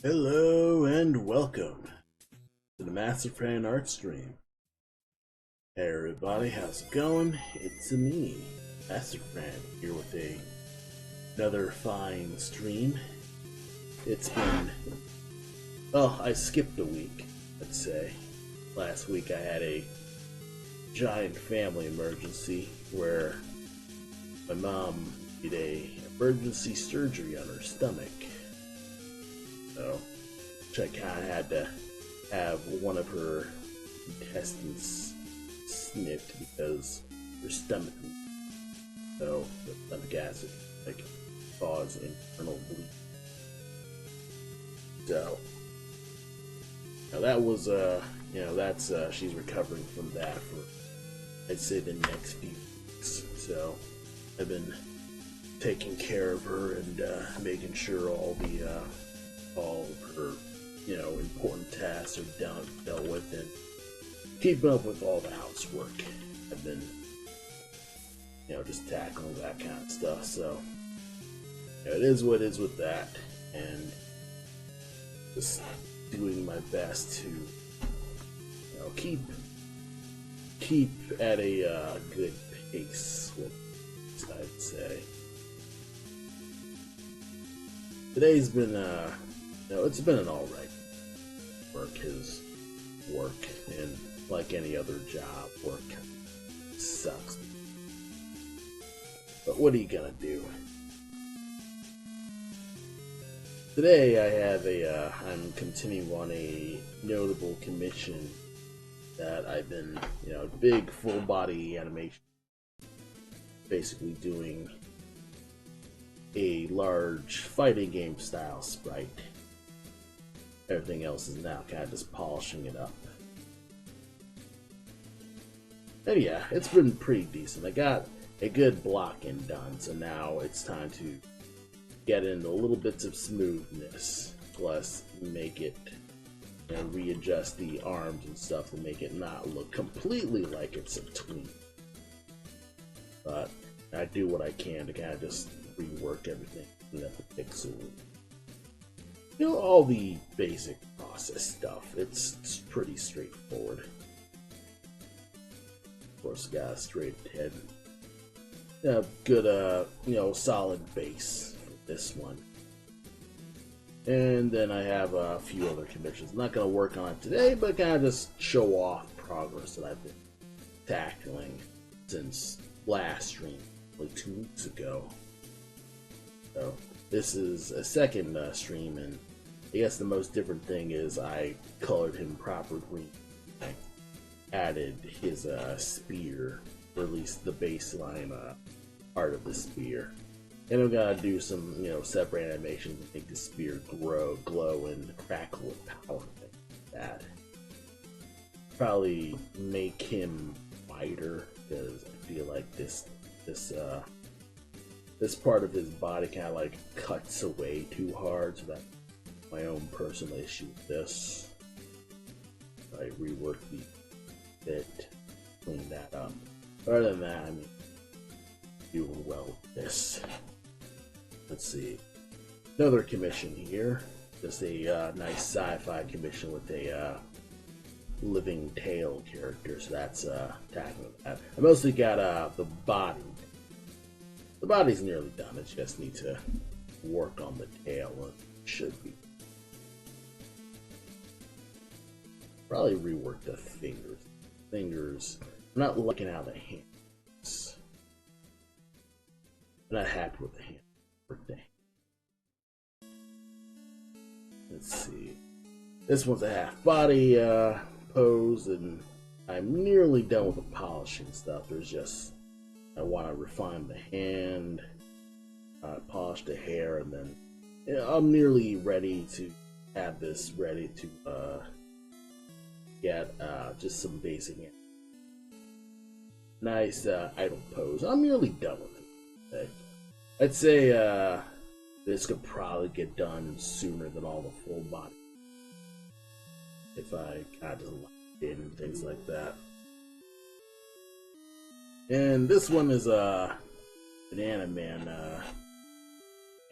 Hello and welcome to the Master Fan Art Stream. Hey everybody, how's it going? It's me, Master Fan, here with another fine stream. It's been, well, I skipped a week, let's say. Last week I had a giant family emergency where my mom did a emergency surgery on her stomach. So, I kind of had to have one of her intestines snipped because her stomach, so the stomach acid like cause internal bleeding. So, now that was that's she's recovering from that for I'd say the next few weeks. So, I've been taking care of her and making sure all of her, important tasks are dealt with, and keeping up with all the housework. I've been, just tackling that kind of stuff. So, it is what it is with that, and just doing my best to, keep at a good pace with this, I'd say. Today's been, it's been an alright work. His work, and like any other job, work sucks. But what are you gonna do? Today I have I'm continuing on a notable commission that I've been, big full body animation, basically doing a large fighting game style sprite. Everything else is now kind of just polishing it up. And yeah, it's been pretty decent. I got a good block-in done, so now it's time to get into little bits of smoothness, plus make it, readjust the arms and stuff to make it not look completely like it's a tween. But I do what I can to kind of just rework everything, clean up the pixels. All the basic process stuff. It's pretty straightforward. Of course, got a straight head. Good, solid base for this one. And then I have a few other commissions. I'm not going to work on it today, but kind of just show off progress that I've been tackling since last stream, like 2 weeks ago. So, this is a second stream, and I guess the most different thing is I colored him proper green. I added his spear, or at least the baseline part of the spear. And I'm gonna do some, separate animations to make the spear glow, and crackle with power, like that. Probably make him wider, because I feel like this part of his body kind of like cuts away too hard, so that's my own personal issue with this. I reworked the bit, clean that up. Other than that, doing well with this. Let's see. Another commission here. Just a nice sci-fi commission with a living tail character, so that's tackling that. I mostly got the body. The body's nearly done. I just need to work on the tail. It should be. Probably rework the fingers. I'm not liking how the hands. I'm not happy with the hand. Let's see. This one's a half body pose, and I'm nearly done with the polishing stuff. There's just I want to refine the hand, polish the hair, and then I'm nearly ready to have this ready to get just some basic nice idle pose. I'm nearly done with it. Okay. I'd say this could probably get done sooner than all the full body if I kind of lock in and things like that. And this one is an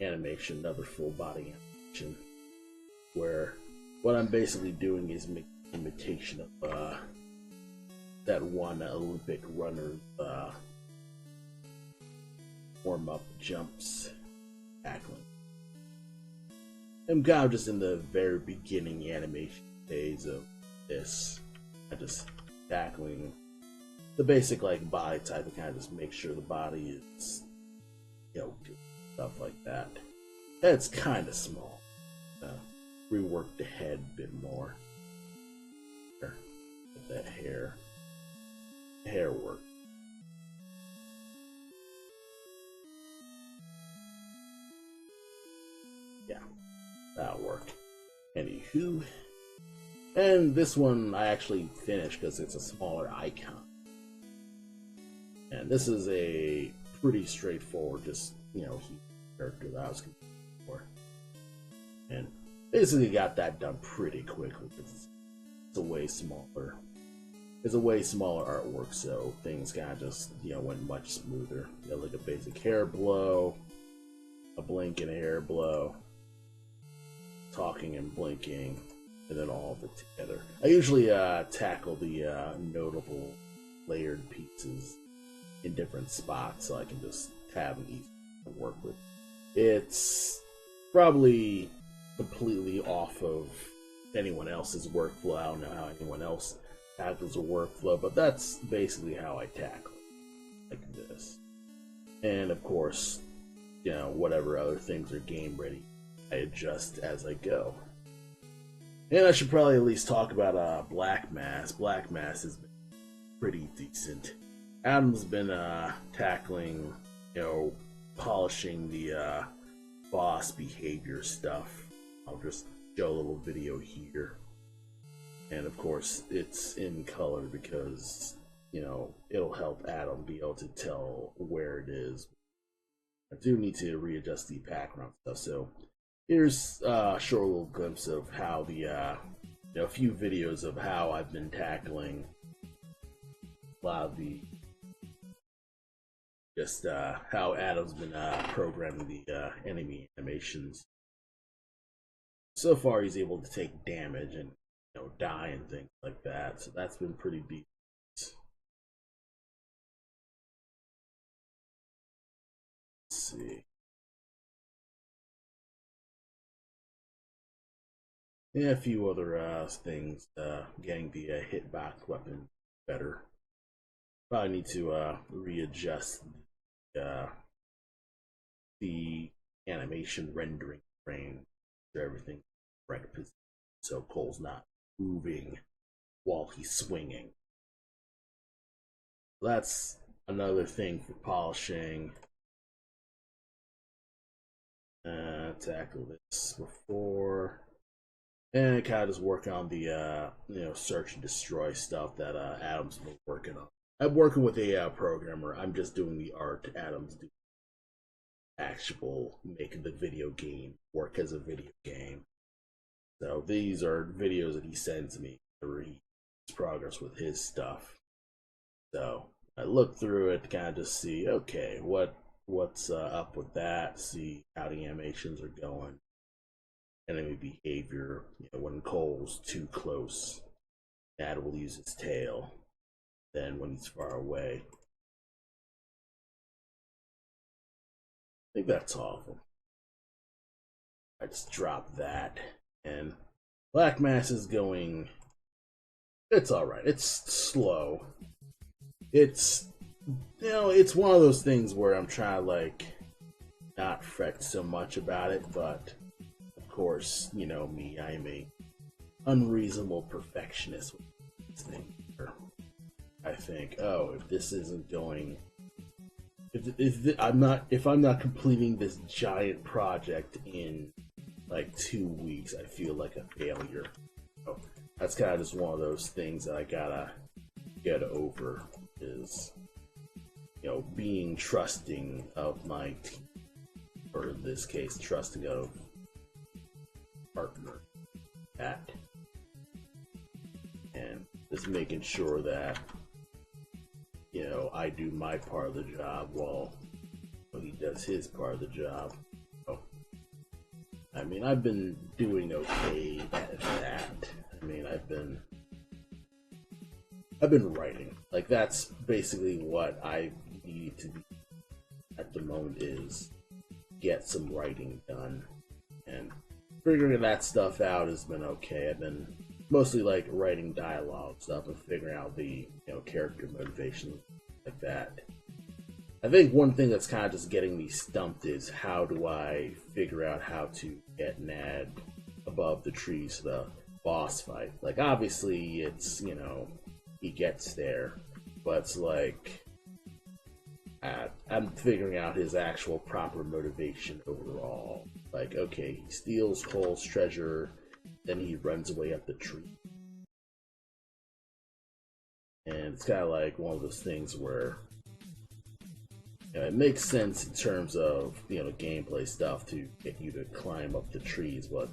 animation, another full body animation. where what I'm basically doing is making an imitation of that one Olympic runner's warm-up jumps tackling. I'm kind of just in the very beginning animation phase of this. I'm just tackling the basic like body type and kind of just make sure the body is, stuff like that. It's kind of small. Rework the head a bit more. Get that hair work. Yeah, that'll work. Anywho, and this one I actually finished because it's a smaller icon. And this is a pretty straightforward, just, character that I was confused for. And basically got that done pretty quickly because it's a way smaller. It's a way smaller artwork, so things kind of just, went much smoother. Like a basic hair blow, a blink and hair blow, talking and blinking, and then all of it together. I usually tackle the notable layered pieces in different spots so I can just have them easy to work with. It's probably completely off of anyone else's workflow. I don't know how anyone else tackles a workflow, but that's basically how I tackle it, like this. And of course, whatever other things are game ready, I adjust as I go. And I should probably at least talk about Black Mass. Black Mass has been pretty decent. Adam's been tackling, polishing the boss behavior stuff. I'll just show a little video here. And of course, it's in color because, it'll help Adam be able to tell where it is. I do need to readjust the background stuff, so here's a short little glimpse of how the, a few videos of how I've been tackling a lot of the just how Adam's been programming the enemy animations. So far, he's able to take damage and die and things like that. So that's been pretty decent. Let's see. Yeah, a few other things. Getting the hitbox weapon better. Probably need to readjust the animation rendering frame for everything right position, so Cole's not moving while he's swinging. That's another thing for polishing. Tackle this before, and kind of just work on the search and destroy stuff that Adam's been working on. I'm working with a programmer. I'm just doing the art. Adam's doing actual making the video game work as a video game. So these are videos that he sends me for his progress with his stuff. So I look through it to kind of just see, okay, what's up with that, see how the animations are going, enemy behavior. When Cole's too close, Dad will use his tail. Then when he's far away, I think that's all of them. I just dropped that, and Black Mass is going. It's all right. It's slow. It's it's one of those things where I'm trying to not fret so much about it, but of course, me, I am a unreasonable perfectionist with this thing. I think, oh, if this isn't going, if I'm not completing this giant project in 2 weeks, I feel like a failure. So that's kind of just one of those things that I gotta get over, is being trusting of my team, or in this case, trusting of partner at, and just making sure that I do my part of the job while he does his part of the job. So I mean, I've been doing okay at that. I mean, I've been writing. Like, that's basically what I need to be at the moment, is get some writing done. And figuring that stuff out has been okay. I've been mostly like writing dialogue stuff and figuring out the character motivation like that. I think one thing that's kind of just getting me stumped is how do I figure out how to get Nad above the trees to the boss fight. Like, obviously it's he gets there, but it's like I'm figuring out his actual proper motivation overall. Like, okay, he steals Cole's treasure, then he runs away up the tree. And it's kind of like one of those things where it makes sense in terms of gameplay stuff to get you to climb up the trees, but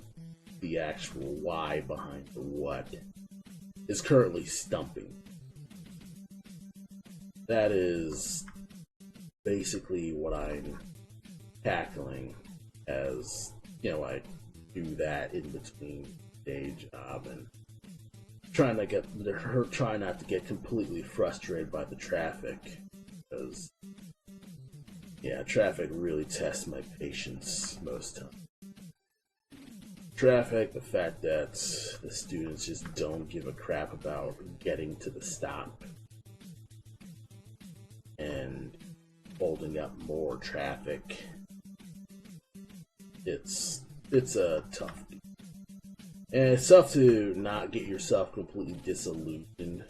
the actual why behind the what is currently stumping. That is basically what I'm tackling as I do that in between day job and trying not to get completely frustrated by the traffic, because traffic really tests my patience most times. Traffic, the fact that the students just don't give a crap about getting to the stop, and holding up more traffic. It's a tough deal. And it's tough to not get yourself completely disillusioned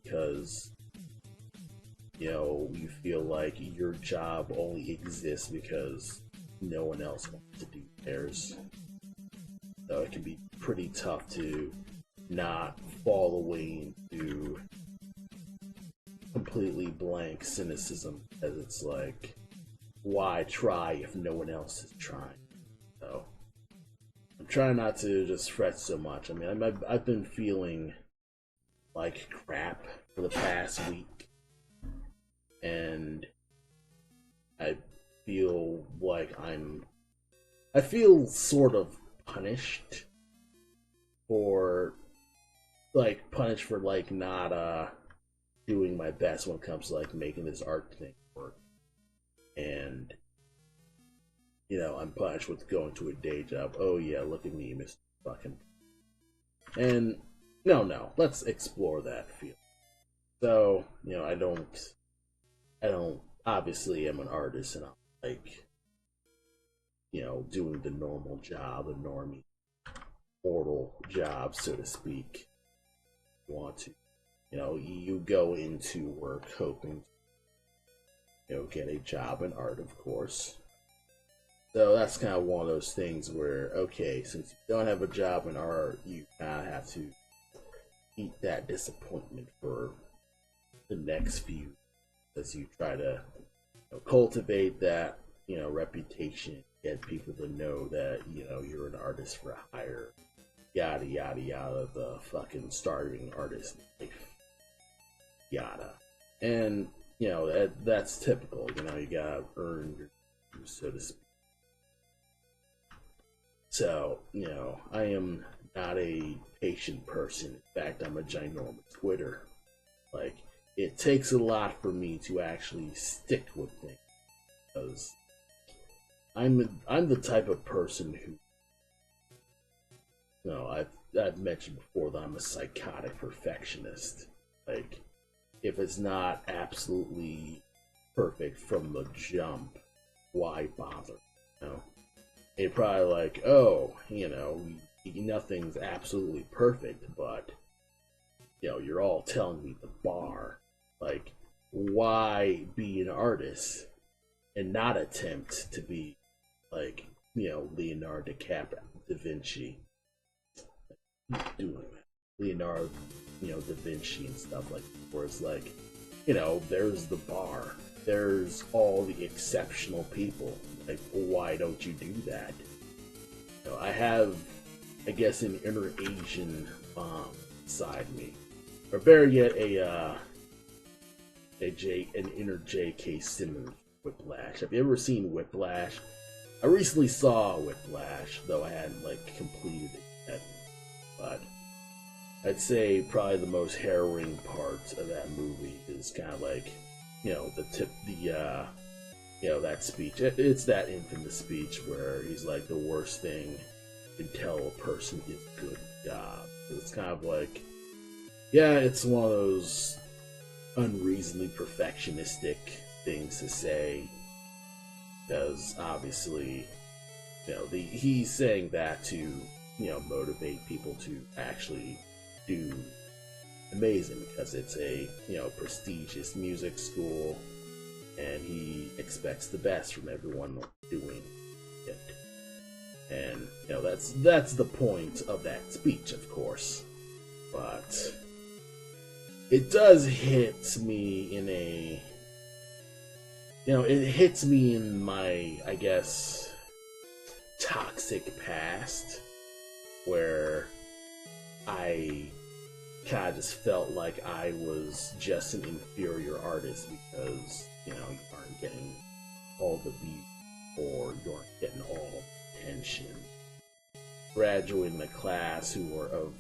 because you feel like your job only exists because no one else wants to do theirs. So it can be pretty tough to not fall away into completely blank cynicism, as it's like, why try if no one else is trying? So I'm trying not to just fret so much. I mean, I've been feeling like crap for the past week, and I feel like I feel sort of punished for not doing my best when it comes to like making this art thing work. And I'm punished with going to a day job. Oh yeah, look at me, Mr. Fucking. And no, let's explore that field. So, I don't obviously am an artist and I'm like, doing the normal job, the normie mortal job, so to speak. You want to, you go into work hoping get a job in art, of course. So that's kind of one of those things where, okay, since you don't have a job in art, you kind of have to eat that disappointment for the next few, as you try to cultivate that reputation, get people to know that you're an artist for hire, yada yada yada, the fucking starving artist life, yada. And that's typical. You gotta earn your dues, so to speak. So I am not a patient person. In fact, I'm a ginormous quitter. Like, it takes a lot for me to actually stick with things, because I'm the type of person who, I've mentioned before that I'm a psychotic perfectionist. Like, if it's not absolutely perfect from the jump, why bother? They're probably like, oh, nothing's absolutely perfect, but you're all telling me the bar. Like, why be an artist and not attempt to be like, Leonardo DiCaprio, Da Vinci, doing that. Leonardo, Da Vinci and stuff like that, where it's like, there's the bar. There's all the exceptional people. Like, why don't you do that? I have, I guess, an inner Asian mom inside me, or better yet, an inner J.K. Simmons Whiplash. Have you ever seen Whiplash? I recently saw Whiplash, though I hadn't like completed it yet. But I'd say probably the most harrowing part of that movie is kind of like, that speech. It's that infamous speech where he's like, the worst thing you can tell a person is good job. It's kind of like, yeah, it's one of those unreasonably perfectionistic things to say, because obviously, he's saying that to, motivate people to actually do amazing, because it's a, prestigious music school, and he expects the best from everyone doing it. And, that's the point of that speech, of course. But it does hit me in a, it hits me in my, I guess, toxic past, where I kind of just felt like I was just an inferior artist because, you aren't getting all the views, or you aren't getting all the attention. Graduating a class who are of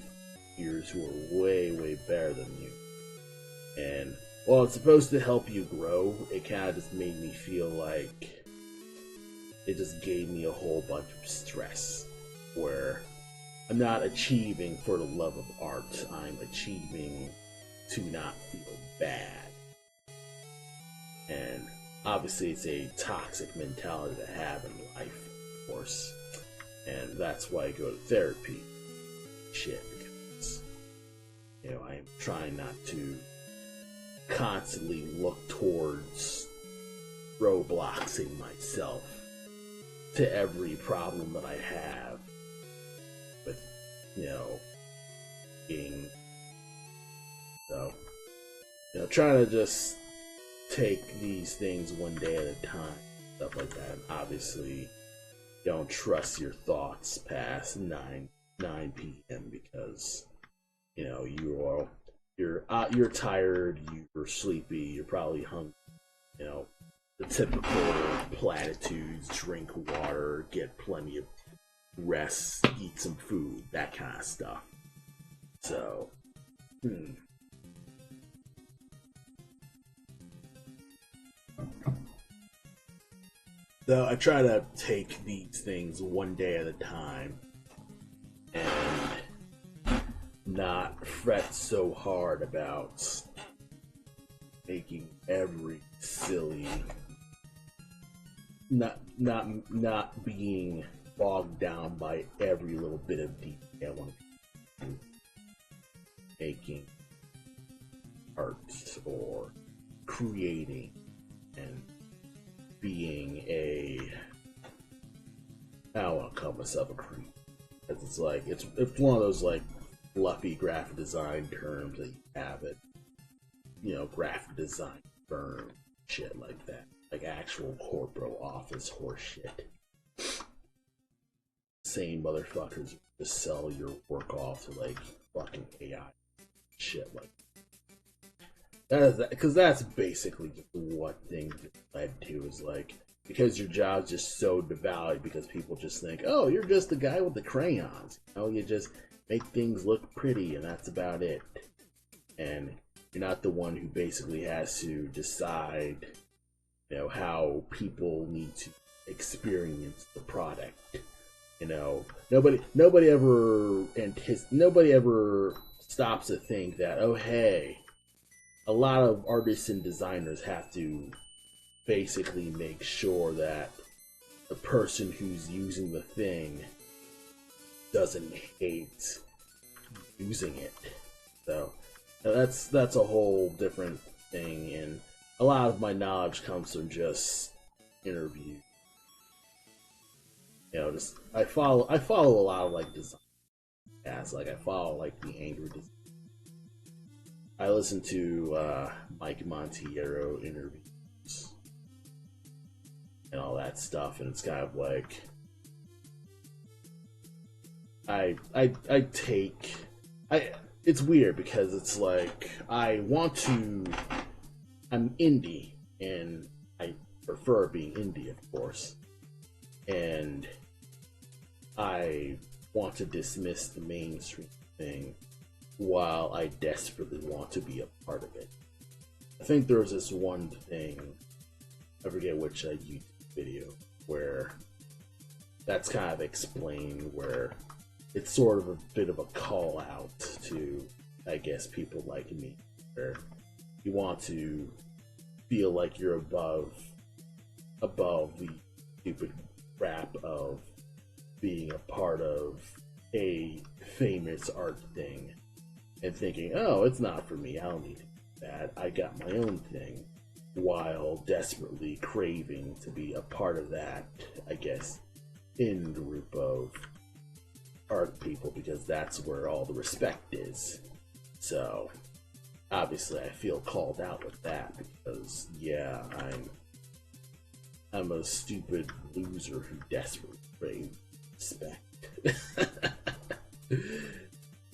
peers who are way, way better than you. And while it's supposed to help you grow, it kind of just made me feel like it just gave me a whole bunch of stress, where I'm not achieving for the love of art, I'm achieving to not feel bad. And obviously it's a toxic mentality to have in life, of course. And that's why I go to therapy. Shit, because, I'm trying not to constantly look towards roadblocksing myself to every problem that I have with, being, so, trying to just take these things one day at a time, stuff like that. And obviously, don't trust your thoughts past 9 p.m. because, you're tired, you're sleepy, you're probably hungry, the typical platitudes: drink water, get plenty of rest, eat some food, that kind of stuff. So, So I try to take these things one day at a time and not fret so hard about making every silly, not being bogged down by every little bit of detail when making art or creating and being I don't want to call myself a creep, because it's like it's one of those like fluffy graphic design terms that you have at graphic design firm shit like that, like actual corporate office horse shit. Same motherfuckers just sell your work off to like fucking AI shit like that. Because that's basically just what things led to, is like, because your job's just so devalued because people just think, oh, you're just the guy with the crayons. You just make things look pretty and that's about it. And you're not the one who basically has to decide, how people need to experience the product. Nobody ever stops to think that, oh hey, a lot of artists and designers have to basically make sure that the person who's using the thing doesn't hate using it. So that's a whole different thing, and a lot of my knowledge comes from just interviews. I follow a lot of like design. Like I follow like the angry design. I listen to Mike Montiero interviews and all that stuff, and it's kind of like it's weird because it's like I'm indie, and I prefer being indie, of course, and I want to dismiss the mainstream thing while I desperately want to be a part of it. I think there was this one thing, I forget which YouTube video, where that's kind of explained, where it's sort of a bit of a call out to, I guess, people like me, where you want to feel like you're above the stupid crap of being a part of a famous art thing and thinking, oh, it's not for me, I don't need that, I got my own thing, while desperately craving to be a part of that, I guess, in group of art people, because that's where all the respect is. So obviously I feel called out with that, because yeah, I'm a stupid loser who desperately craves respect.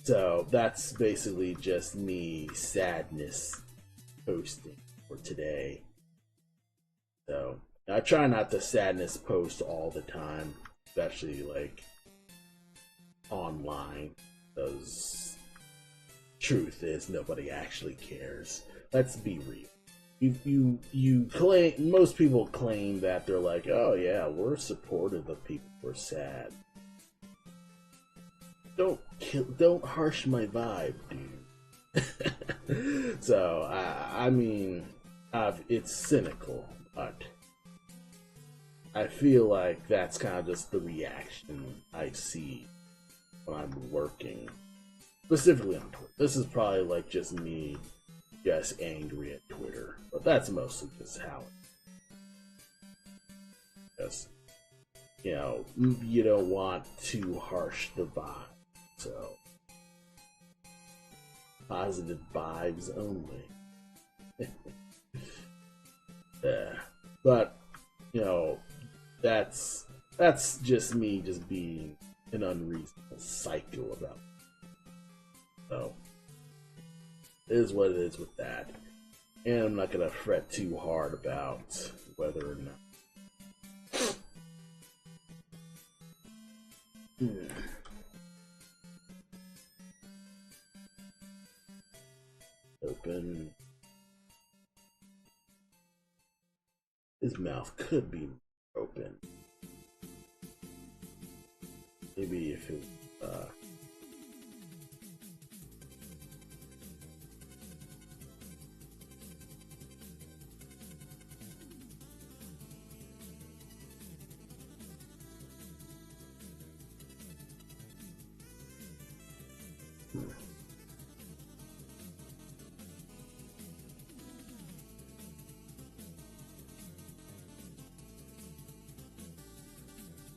So that's basically just me sadness posting for today. So I try not to sadness post all the time, especially like online, because truth is nobody actually cares. Let's be real. You claim, most people claim that they're like, oh yeah, we're supportive of people who are sad. Don't harsh my vibe, dude. So I mean, it's cynical, but I feel like that's kind of just the reaction I see when I'm working, specifically on Twitter. This is probably like just me just angry at Twitter, but that's mostly just how it is. You know, you don't want to harsh the vibe, so positive vibes only. Yeah, but you know, that's just me just being an unreasonable psycho about it. So it is what it is with that, and I'm not gonna fret too hard about whether or not. Open. His mouth could be open. Maybe if it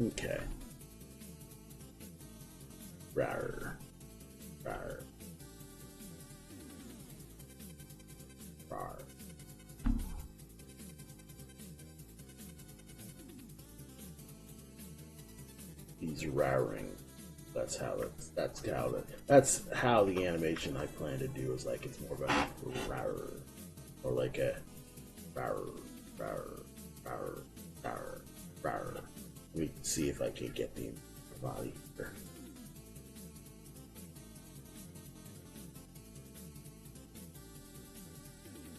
okay. Rawr. Rawr. Rawr. He's rowing. That's how the animation I plan to do is like, it's more of a rawr, or like a rawr, rawr, rawr, rawr, rawr. Let me see if I can get the body here.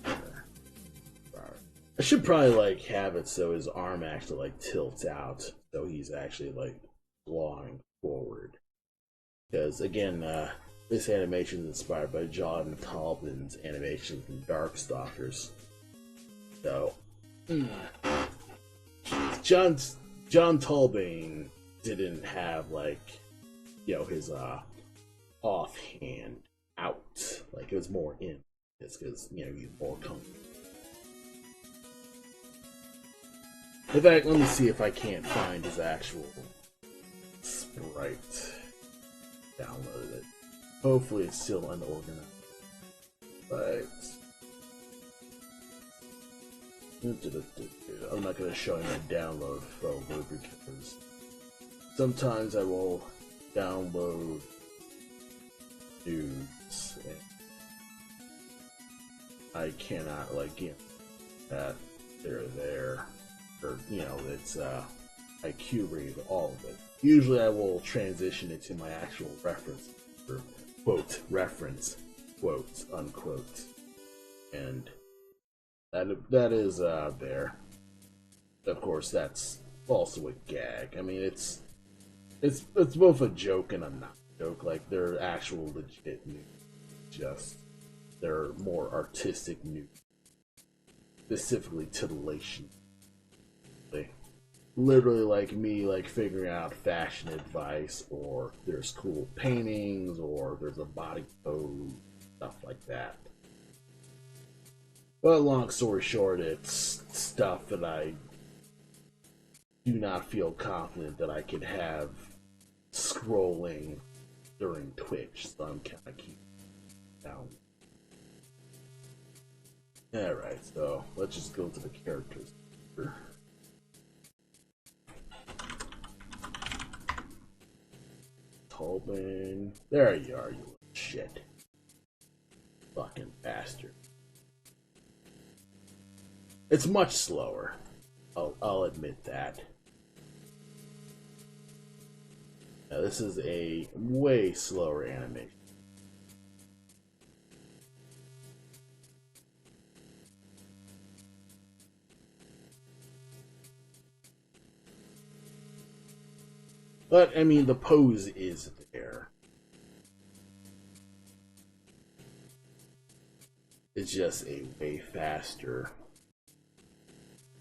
I should probably like have it so his arm actually like tilts out, so he's actually like clawing forward. Because again, this animation is inspired by John Tolbin's animation from Darkstalkers. So John Tolbin didn't have like, you know, his offhand out, like it was more in. It's because, you know, he's more comfortable. In fact, let me see if I can't find his actual sprite. Download it. Hopefully it's still unorganized. Right. I'm not going to show you my download folder because sometimes I will download nudes and I cannot, like, you know, that they're there. Or, you know, it's IQ read all of it. Usually I will transition it to my actual reference, or quote, reference, quote, unquote. And that is there. Of course, that's also a gag. I mean, it's both a joke and a not joke. Like, they're actual legit news. Just they're more artistic news, specifically titillation. Literally like me like figuring out fashion advice, or there's cool paintings, or there's a body pose, stuff like that. But long story short, it's stuff that I do not feel confident that I could have scrolling during Twitch, so I'm kind of keeping it down. Alright, so let's just go to the characters. Tolman. There you are, you little shit. Fucking bastard. It's much slower. I'll admit that. Now, this is a way slower animation. But, I mean, the pose is there. It's just a way faster.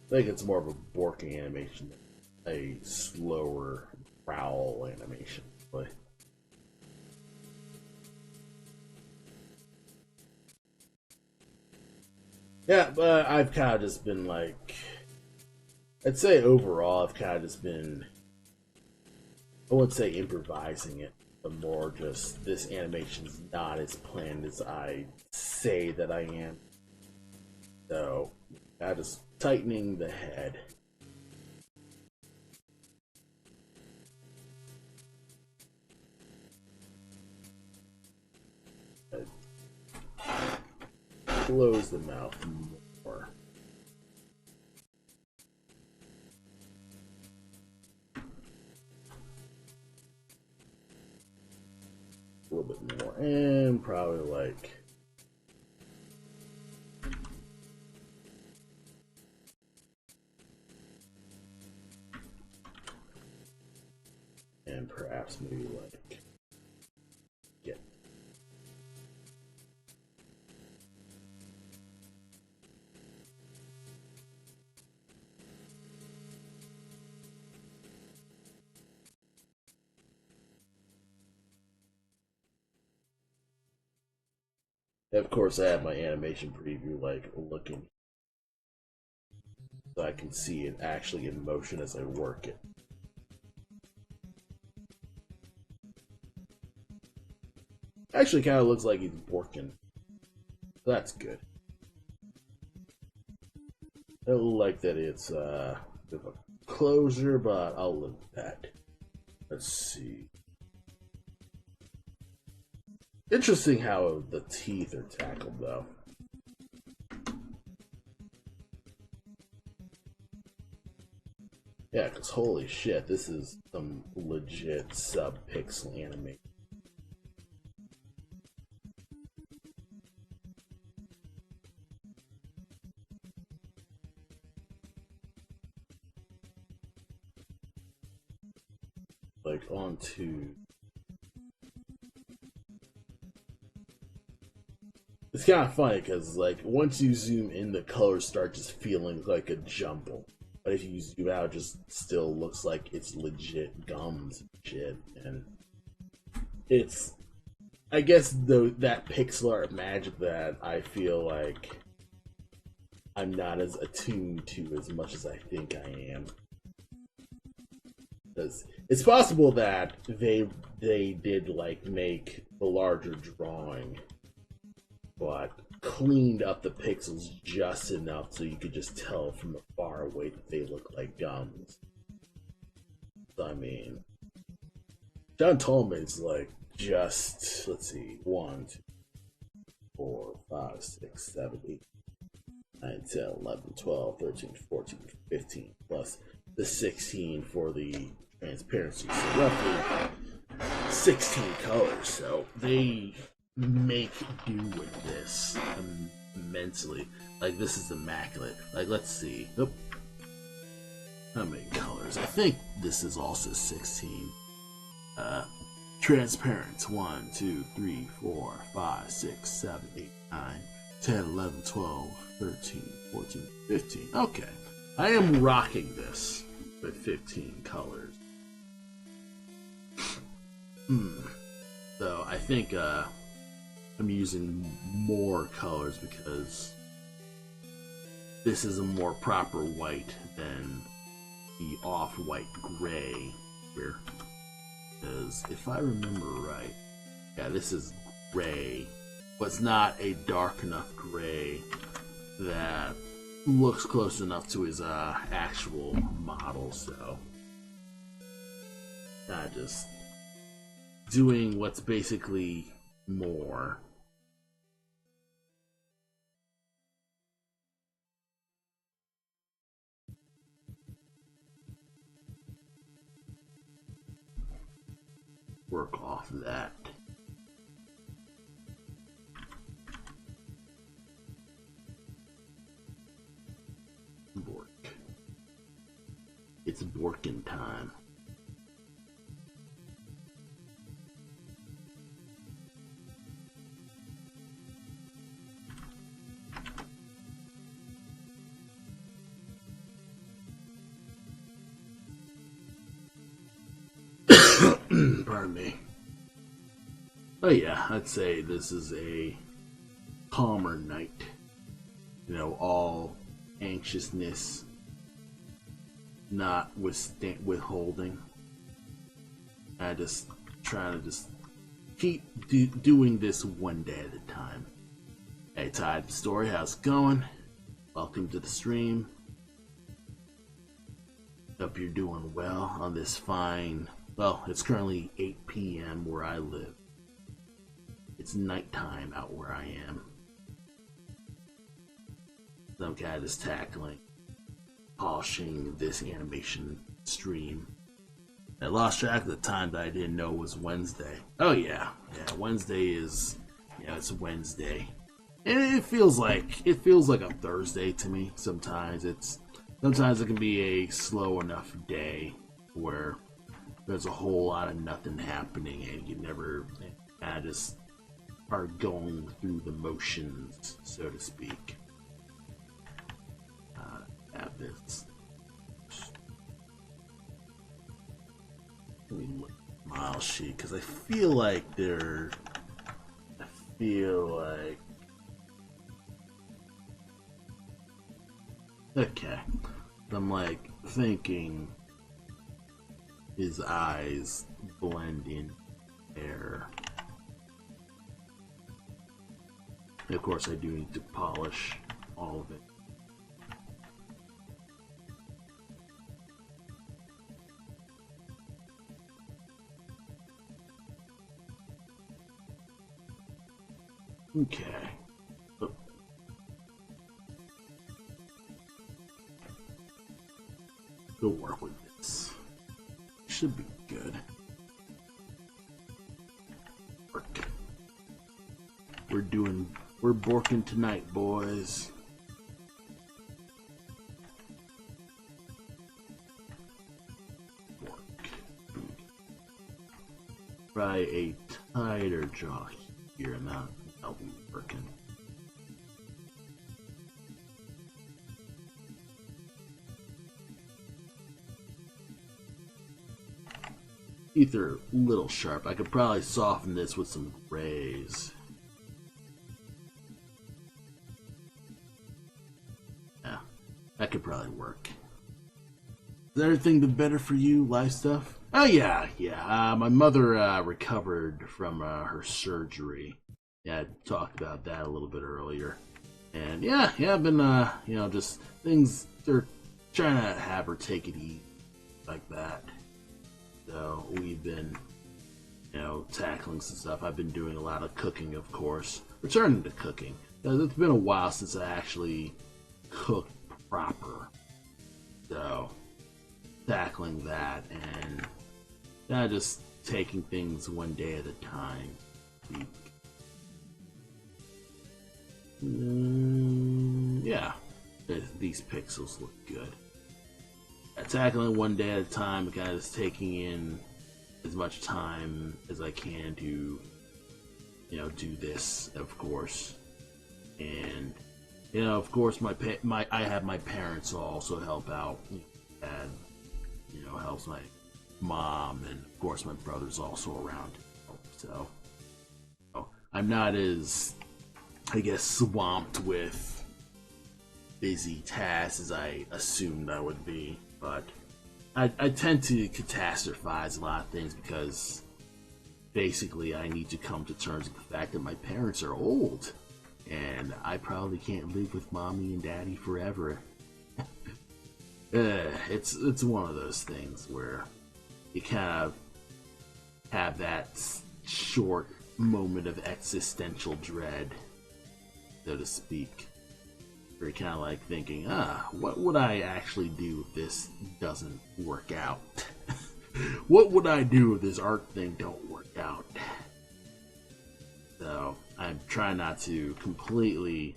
I think it's more of a borking animation than a slower growl animation. But yeah, but I've kind of just been like, I'd say overall, I've kind of just been, I wouldn't say improvising it, but more just this animation's not as planned as I say that I am. So, I just tightening the head. Close the mouth more. A little bit more, and probably like and perhaps maybe like get of course I have my animation preview like looking so I can see it actually in motion as I work it. Actually kind of looks like he's working. That's good. I don't like that it's a bit of a closure, but I'll live with that. Let's see. Interesting how the teeth are tackled, though. Yeah, because holy shit, this is some legit sub-pixel animation. Like, onto... It's kind of funny, because, like, once you zoom in, the colors start just feeling like a jumble. But if you zoom out, it just still looks like it's legit gums and shit. And it's... I guess that pixel art magic that I feel like I'm not as attuned to as much as I think I am. Because it's possible that they did like make the larger drawing, but cleaned up the pixels just enough so you could just tell from far away that they look like gums. So, I mean, John Tolman's like just, let's see, 1, 2, 4, 5, 6, 7, 8, 9, 10, 11, 12, 13, 14, 15, plus the 16 for the transparency. So roughly 16 colors. So they make do with this immensely. Like, this is immaculate. Like, let's see. Oh, how many colors? I think this is also 16. Transparent. 1, 2, 3, 4, 5, 6, 7, 8, 9, 10, 11, 12, 13, 14, 15. Okay. I am rocking this with 15 colors. So I think I'm using more colors because this is a more proper white than the off-white gray here. Because if I remember right, yeah, this is gray, but it's not a dark enough gray that looks close enough to his actual model. So just doing what's basically more. Work off that. Bork. It's Borkin time. Pardon me. Oh yeah, I'd say this is a calmer night. You know, all anxiousness not withholding. I just trying to just keep doing this one day at a time. Hey Tide Story, how's it going? Welcome to the stream. Hope you're doing well on this fine. Well, it's currently 8 p.m. where I live. It's nighttime out where I am. I'm kind of just tackling, polishing this animation stream. I lost track of the time that I didn't know was Wednesday. Oh yeah, Wednesday is, it's Wednesday, and it feels like a Thursday to me. Sometimes it can be a slow enough day where there's a whole lot of nothing happening, and you never kind of just are going through the motions, so to speak. Have this. Let me look at the mile sheet because I feel like okay. I'm like thinking his eyes blend in air. And of course, I do need to polish all of it. Okay. Oh. Go work with this. Should be good. Work. We're borking tonight, boys. Bork. Try a tighter jaw here, and that'll be working. Teeth are a little sharp. I could probably soften this with some grays. Yeah, that could probably work. Is everything been better for you? Life stuff? Oh yeah. My mother recovered from her surgery. Yeah, I talked about that a little bit earlier. And yeah, I've been just things. They're trying to have her take it easy like that. So we've been, tackling some stuff. I've been doing a lot of cooking, of course. Returning to cooking. It's been a while since I actually cooked proper. So, tackling that and just taking things one day at a time. Yeah, these pixels look good. Tackling one day at a time, kind of just taking in as much time as I can to, do this, of course. And of course, I have my parents also help out. Dad, helps my mom, and of course my brother's also around. So I'm not as, I guess, swamped with busy tasks as I assumed I would be. But I tend to catastrophize a lot of things because basically I need to come to terms with the fact that my parents are old and I probably can't live with mommy and daddy forever. It's one of those things where you kind of have that short moment of existential dread, so to speak. Where you're kind of like thinking, what would I actually do if this doesn't work out? What would I do if this art thing don't work out? So I'm trying not to completely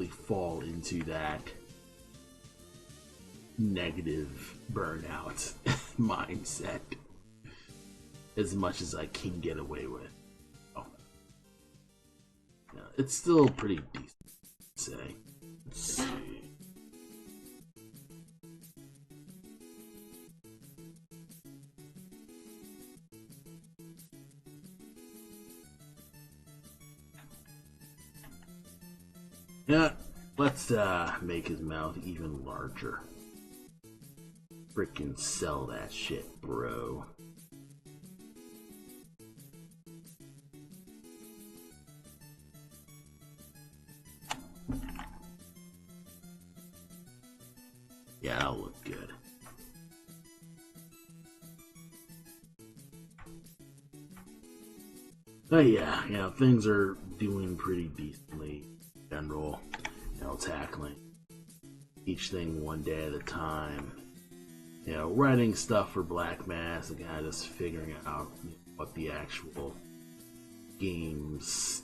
fall into that negative burnout mindset as much as I can get away with. It's still pretty decent, I'd say. Let's see. Yeah, let's make his mouth even larger. Frickin' sell that shit, bro. Yeah, that'll look good. But yeah, things are doing pretty decently in general. Tackling each thing one day at a time. Writing stuff for Black Mass and kind of just figuring out what the actual game's,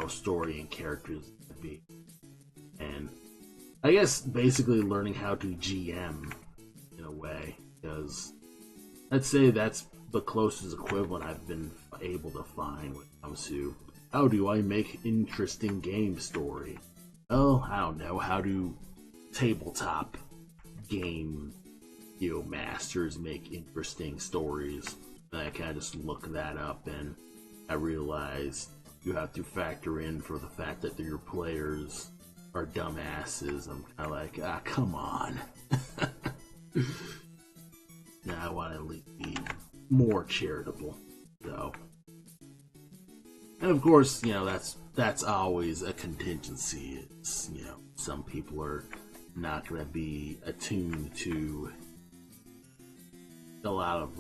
story and characters would be. And I guess basically learning how to GM in a way, because I'd say that's the closest equivalent I've been able to find when it comes to how do I make interesting game story. Oh, I don't know, how do tabletop game masters make interesting stories. And I kind of just look that up and I realized you have to factor in for the fact that your players are dumbasses. I'm kind of like, come on. Now I want to at least be more charitable. So, and of course, that's always a contingency. It's, some people are not going to be attuned to a lot of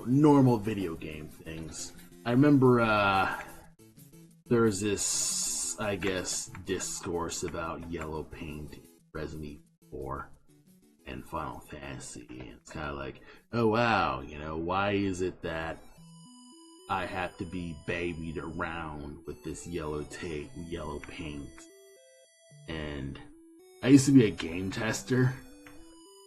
normal video game things. I remember there was this, I guess, discourse about yellow paint in Resident Evil 4 and Final Fantasy. And it's kind of like, oh wow, why is it that I have to be babied around with this yellow tape, yellow paint? And I used to be a game tester,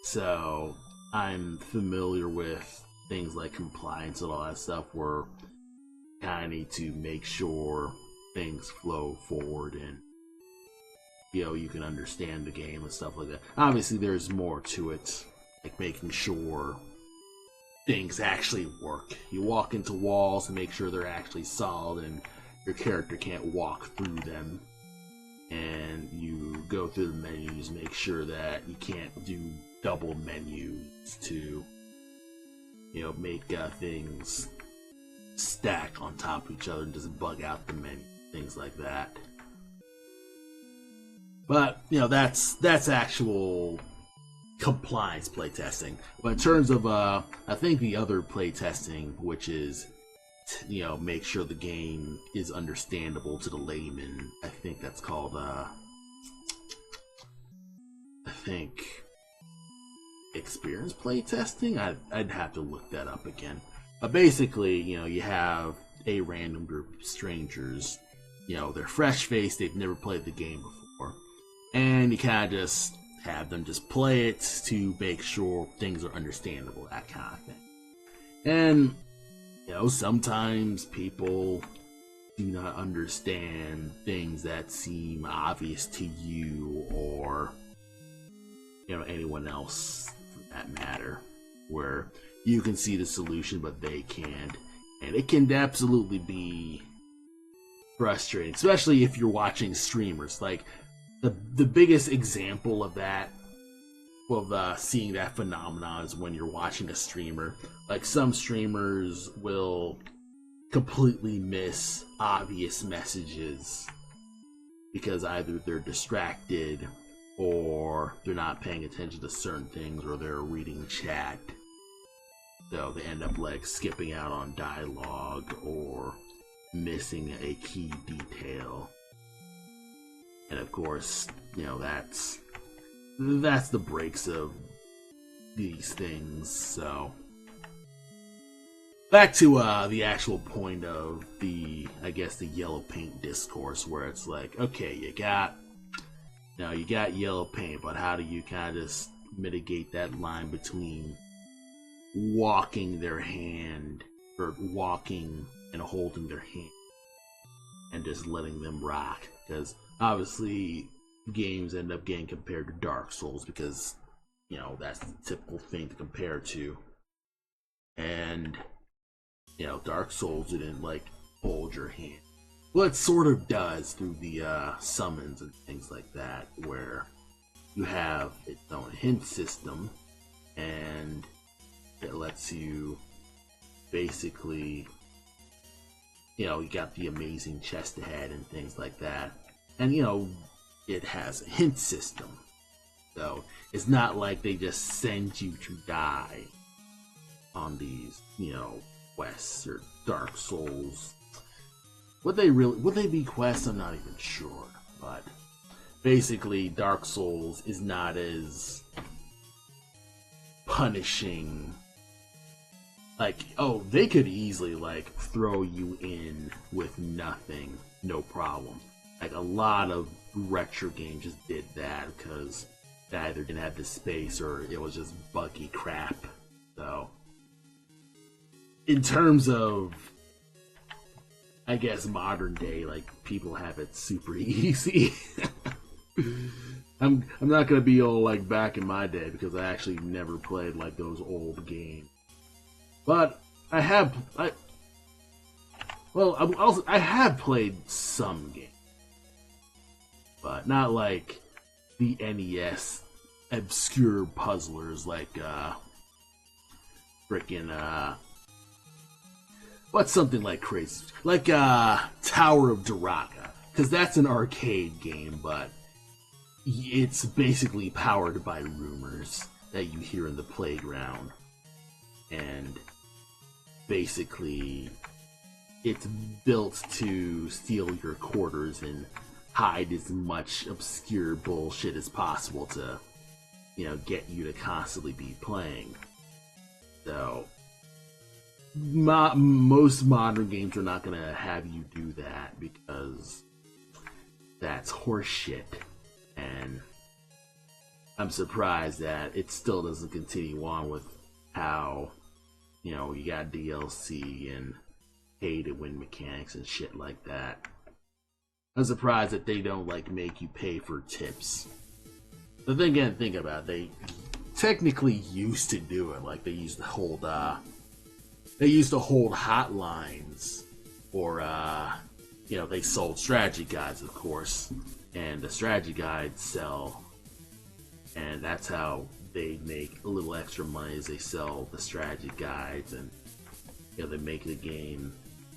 so I'm familiar with things like compliance and all that stuff where you kind of need to make sure things flow forward and you can understand the game and stuff like that. Obviously there's more to it, like making sure things actually work. You walk into walls and make sure they're actually solid and your character can't walk through them. And you go through the menus, make sure that you can't do double menus to make things stack on top of each other and just bug out the menu, things like that. But that's actual compliance playtesting. But in terms of I think the other playtesting, which is make sure the game is understandable to the layman, I think that's called think, experience playtesting. I'd have to look that up again. But basically, you have a random group of strangers. They're fresh-faced, they've never played the game before. And you kind of just have them just play it to make sure things are understandable, that kind of thing. And, sometimes people do not understand things that seem obvious to you or, anyone else for that matter, where you can see the solution but they can't. And it can absolutely be frustrating, especially if you're watching streamers. Like, the biggest example of that, of seeing that phenomenon, is when you're watching a streamer. Like, some streamers will completely miss obvious messages because either they're distracted or they're not paying attention to certain things, or they're reading chat, so they end up like skipping out on dialogue or missing a key detail. And of course, that's the breaks of these things. So back to the actual point of the yellow paint discourse, where it's like, okay, you got yellow paint, but how do you kind of just mitigate that line between walking their hand, or walking and holding their hand, and just letting them rock? Because obviously games end up getting compared to Dark Souls because that's the typical thing to compare to. And Dark Souls didn't like hold your hand. Well, it sort of does through the summons and things like that, where you have its own hint system, and it lets you basically, you got the amazing chest ahead and things like that. And, it has a hint system. So it's not like they just send you to die on these, quests or Dark Souls. Would they be quests? I'm not even sure. But basically, Dark Souls is not as punishing. Like, they could easily throw you in with nothing, no problem. Like, a lot of retro games just did that because they either didn't have the space or it was just buggy crap. So, in terms of, I guess, modern day, people have it super easy. I'm not gonna be all back in my day, because I actually never played those old games. But I have played some games, but not like the NES obscure puzzlers what's something crazy, Tower of Duraga, because that's an arcade game, but it's basically powered by rumors that you hear in the playground, and basically it's built to steal your quarters and hide as much obscure bullshit as possible to, get you to constantly be playing. So most modern games are not going to have you do that, because that's horseshit. And I'm surprised that it still doesn't continue on with how, you got DLC and pay to win mechanics and shit like that. I'm surprised that they don't make you pay for tips. But then again, think about it, they technically used to do it. They used to hold hotlines, or they sold strategy guides, of course, and the strategy guides sell, and that's how they make a little extra money, as they sell the strategy guides, and they make the game.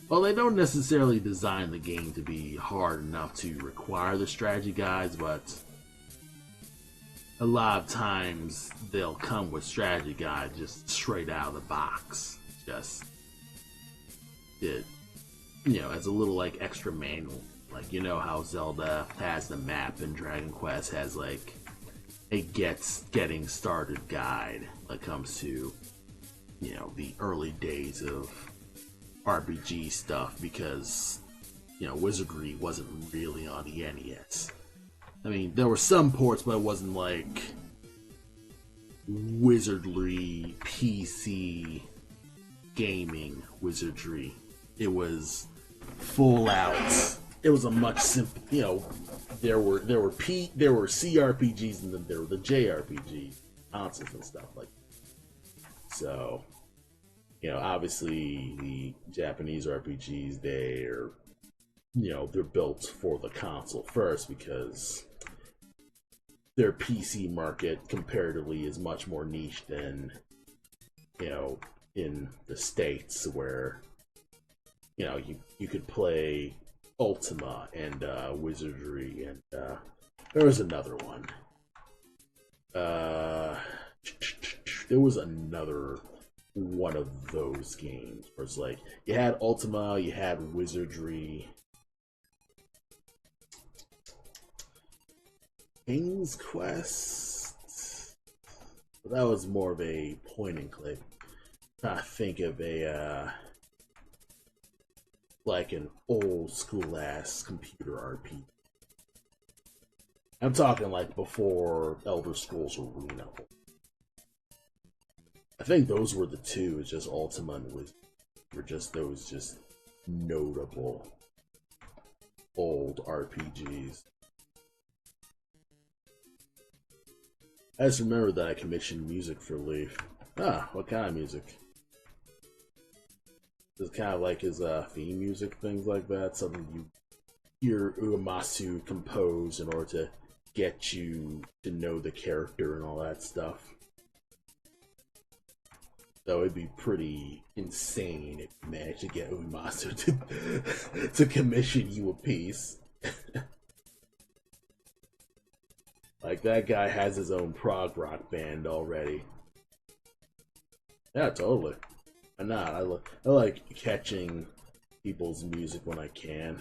Well, they don't necessarily design the game to be hard enough to require the strategy guides, but a lot of times they'll come with strategy guides just straight out of the box, just as a little extra manual. How Zelda has the map and Dragon Quest has a getting started guide when it comes to, the early days of RPG stuff, because Wizardry wasn't really on the NES. I mean, there were some ports, but it wasn't like Wizardry PC gaming Wizardry. It was full out. It was a much simpler. There were CRPGs, and then there were the JRPG consoles and stuff like that. So, obviously the Japanese RPGs, they're built for the console first, because their PC market comparatively is much more niche than, in the States, where, you could play Ultima and Wizardry, and there was another one. There was another one of those games where it's like you had Ultima, you had Wizardry. King's Quest. That was more of a point and click. I think of a like an old school ass computer RPG. I'm talking like before Elder Scrolls Arena. I think those were the two. It's just Ultima and Wizard were just those just notable old RPGs. I just remember that I commissioned music for Leaf. Ah, what kind of music? It's kind of like his theme music, things like that. Something you hear Uematsu compose in order to get you to know the character and all that stuff. So it'd be pretty insane if you managed to get Uematsu to commission you a piece. Like, that guy has his own prog rock band already. Yeah, totally. Why not? I like catching people's music when I can.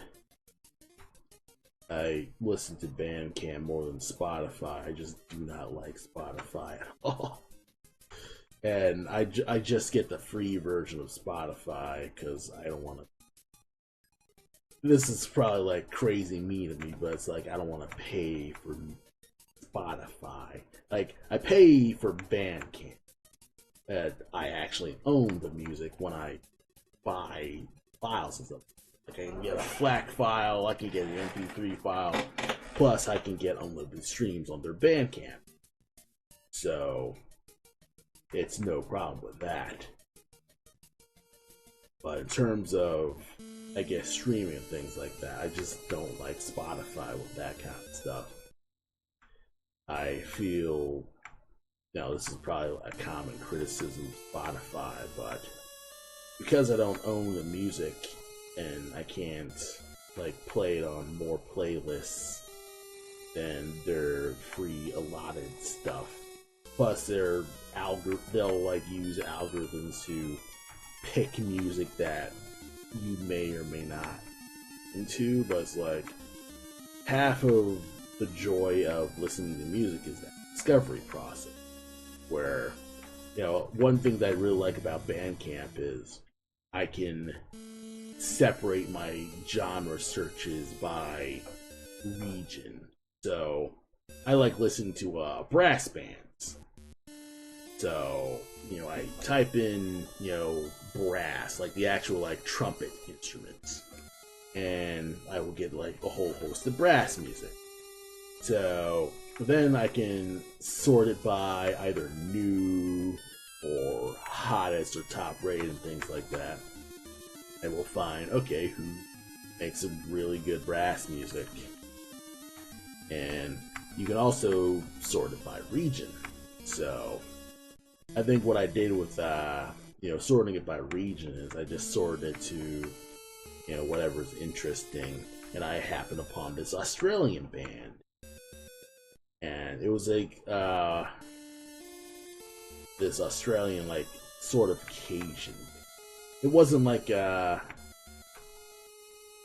I listen to Bandcamp more than Spotify. I just do not like Spotify at all. And I just get the free version of Spotify because I don't want to. This is probably like crazy mean of me, but it's like I don't want to pay for Spotify. Like, I pay for Bandcamp. I actually own the music when I buy files and stuff. Like, I can get a FLAC file, I can get an MP3 file, plus I can get unlimited streams on their Bandcamp. So, it's no problem with that. But in terms of, I guess, streaming and things like that, I just don't like Spotify with that kind of stuff. I feel, this is probably a common criticism of Spotify, but because I don't own the music and I can't like play it on more playlists than their free allotted stuff. Plus, they'll like use algorithms to pick music that you may or may not into, but it's like half of the joy of listening to music is that discovery process, where one thing that I really like about Bandcamp is I can separate my genre searches by region. So I like listening to brass bands. So I type in brass, like the actual like trumpet instruments, and I will get like a whole host of brass music. So then I can sort it by either new or hottest or top rated and things like that. And we'll find, okay, who makes some really good brass music. And you can also sort it by region. So I think what I did with sorting it by region is I just sorted it to whatever's interesting, and I happened upon this Australian band. And it was like this Australian like sort of Cajun. It wasn't like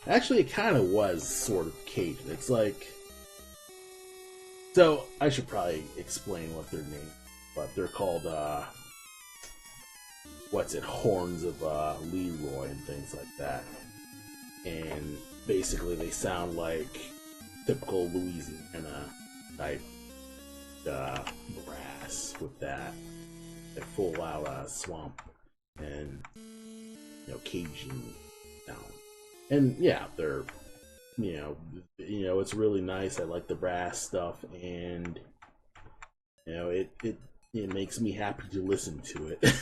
actually it kind of was sort of Cajun. It's like So I should probably explain what they're named, but they're called what's it, horns of Leroy and things like that. And basically, they sound like typical Louisiana type brass with that full out swamp and Cajun sound. And yeah, they're it's really nice. I like the brass stuff, and it makes me happy to listen to it.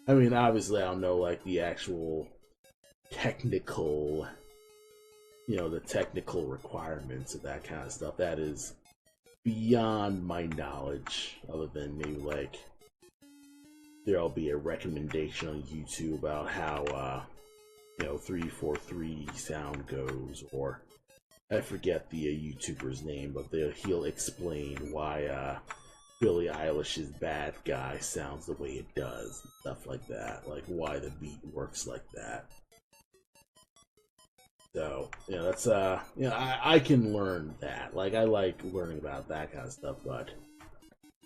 I mean, obviously, I don't know like the actual technical, the technical requirements of that kind of stuff. That is beyond my knowledge. Other than maybe like there'll be a recommendation on YouTube about how 343 sound goes, or I forget the YouTuber's name, but he'll explain why Billie Eilish's Bad Guy sounds the way it does, and stuff like that, like why the beat works like that. So, that's I can learn that. Like I like learning about that kind of stuff, but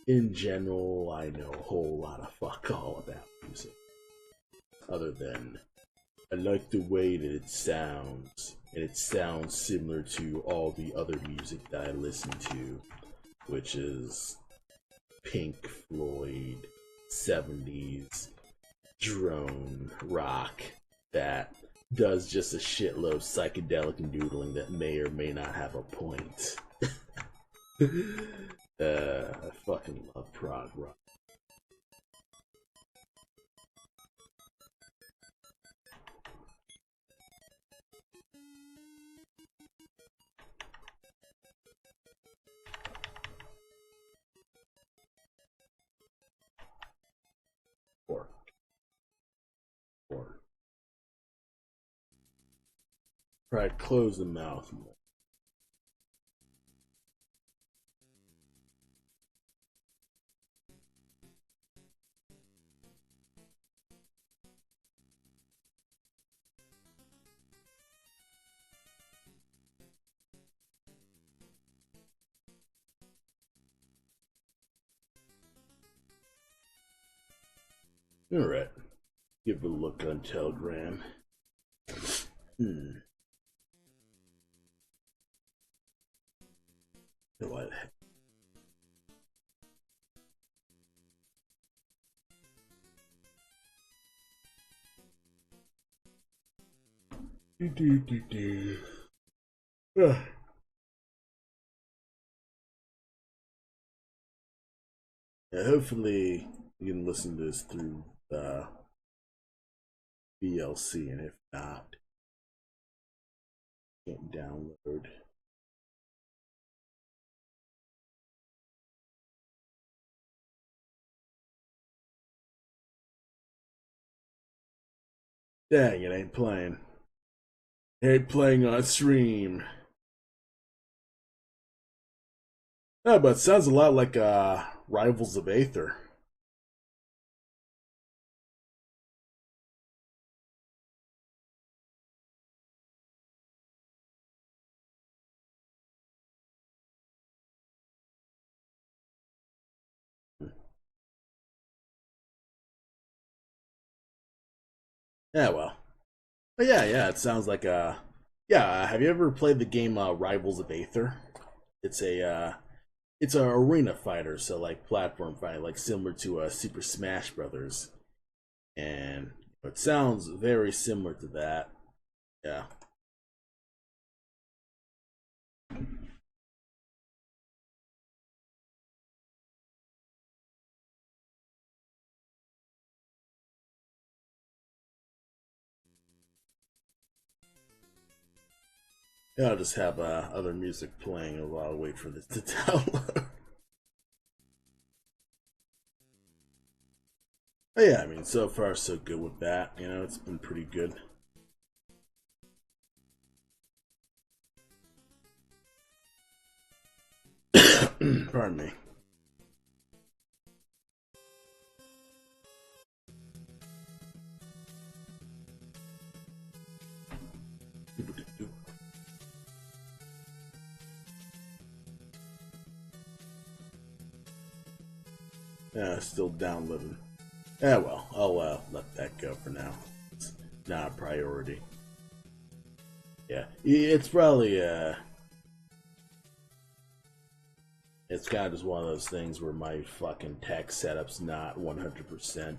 in general, I know a whole lot of fuck all about music. Other than I like the way that it sounds, and it sounds similar to all the other music that I listen to, which is Pink Floyd, 70s, drone rock that does just a shitload of psychedelic noodling that may or may not have a point. I fucking love prog rock. Or probably close the mouth more. Alright. Give a look on Telegram. What? Yeah, hopefully you can listen to this through VLC, and if not, can't download. Dang, it ain't playing. It ain't playing on stream. No, but it sounds a lot like Rivals of Aether. Yeah, well. But yeah, it sounds like yeah, have you ever played the game Rivals of Aether? It's a arena fighter, so like platform fight, like similar to Super Smash Brothers, and it sounds very similar to that. Yeah. Yeah, I'll just have other music playing while I wait for this to download. But yeah, I mean, so far so good with that. It's been pretty good. Pardon me. Still downloading. Yeah, well, I'll let that go for now. It's not a priority. Yeah, it's probably it's kind of just one of those things where my fucking tech setup's not 100%.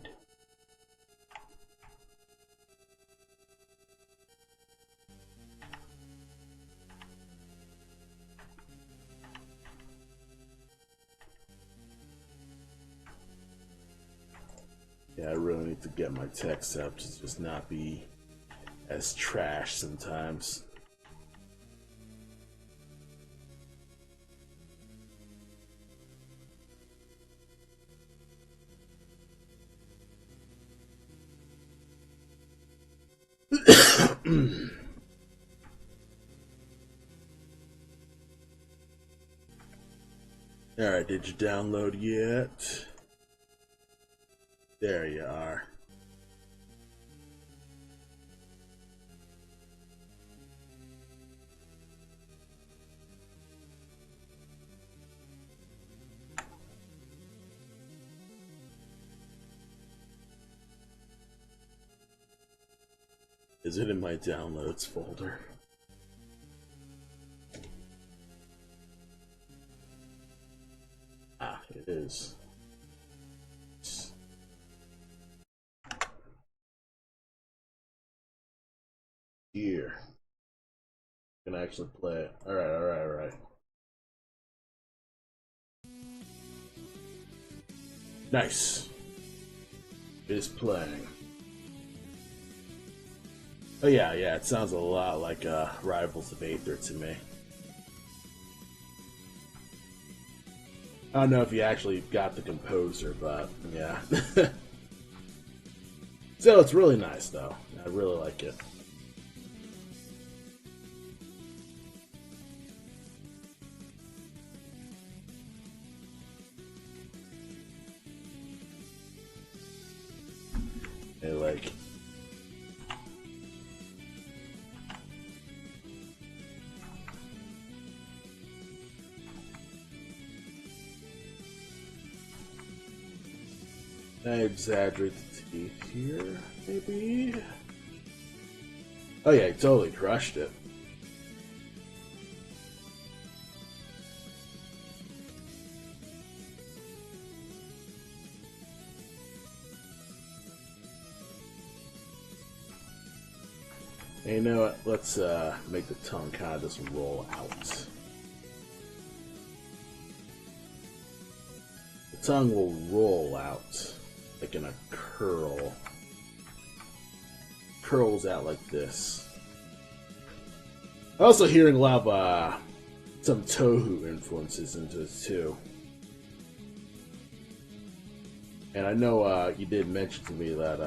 Yeah, I really need to get my tech set up to just not be as trash sometimes. Alright, did you download yet? There you are. Is it in my downloads folder? Ah, it is. Here. Can I actually play it? Alright. Nice. It is playing. Oh yeah, it sounds a lot like Rivals of Aether to me. I don't know if you actually got the composer, but yeah. So it's really nice though. I really like it. And like I exaggerate the teeth here, maybe? Oh yeah, he totally crushed it. And you know what? Let's make the tongue kind of just roll out. The tongue will roll out like in a curl. Curls out like this. I'm also hearing a lot of some Tohu influences into this too. And I know you did mention to me that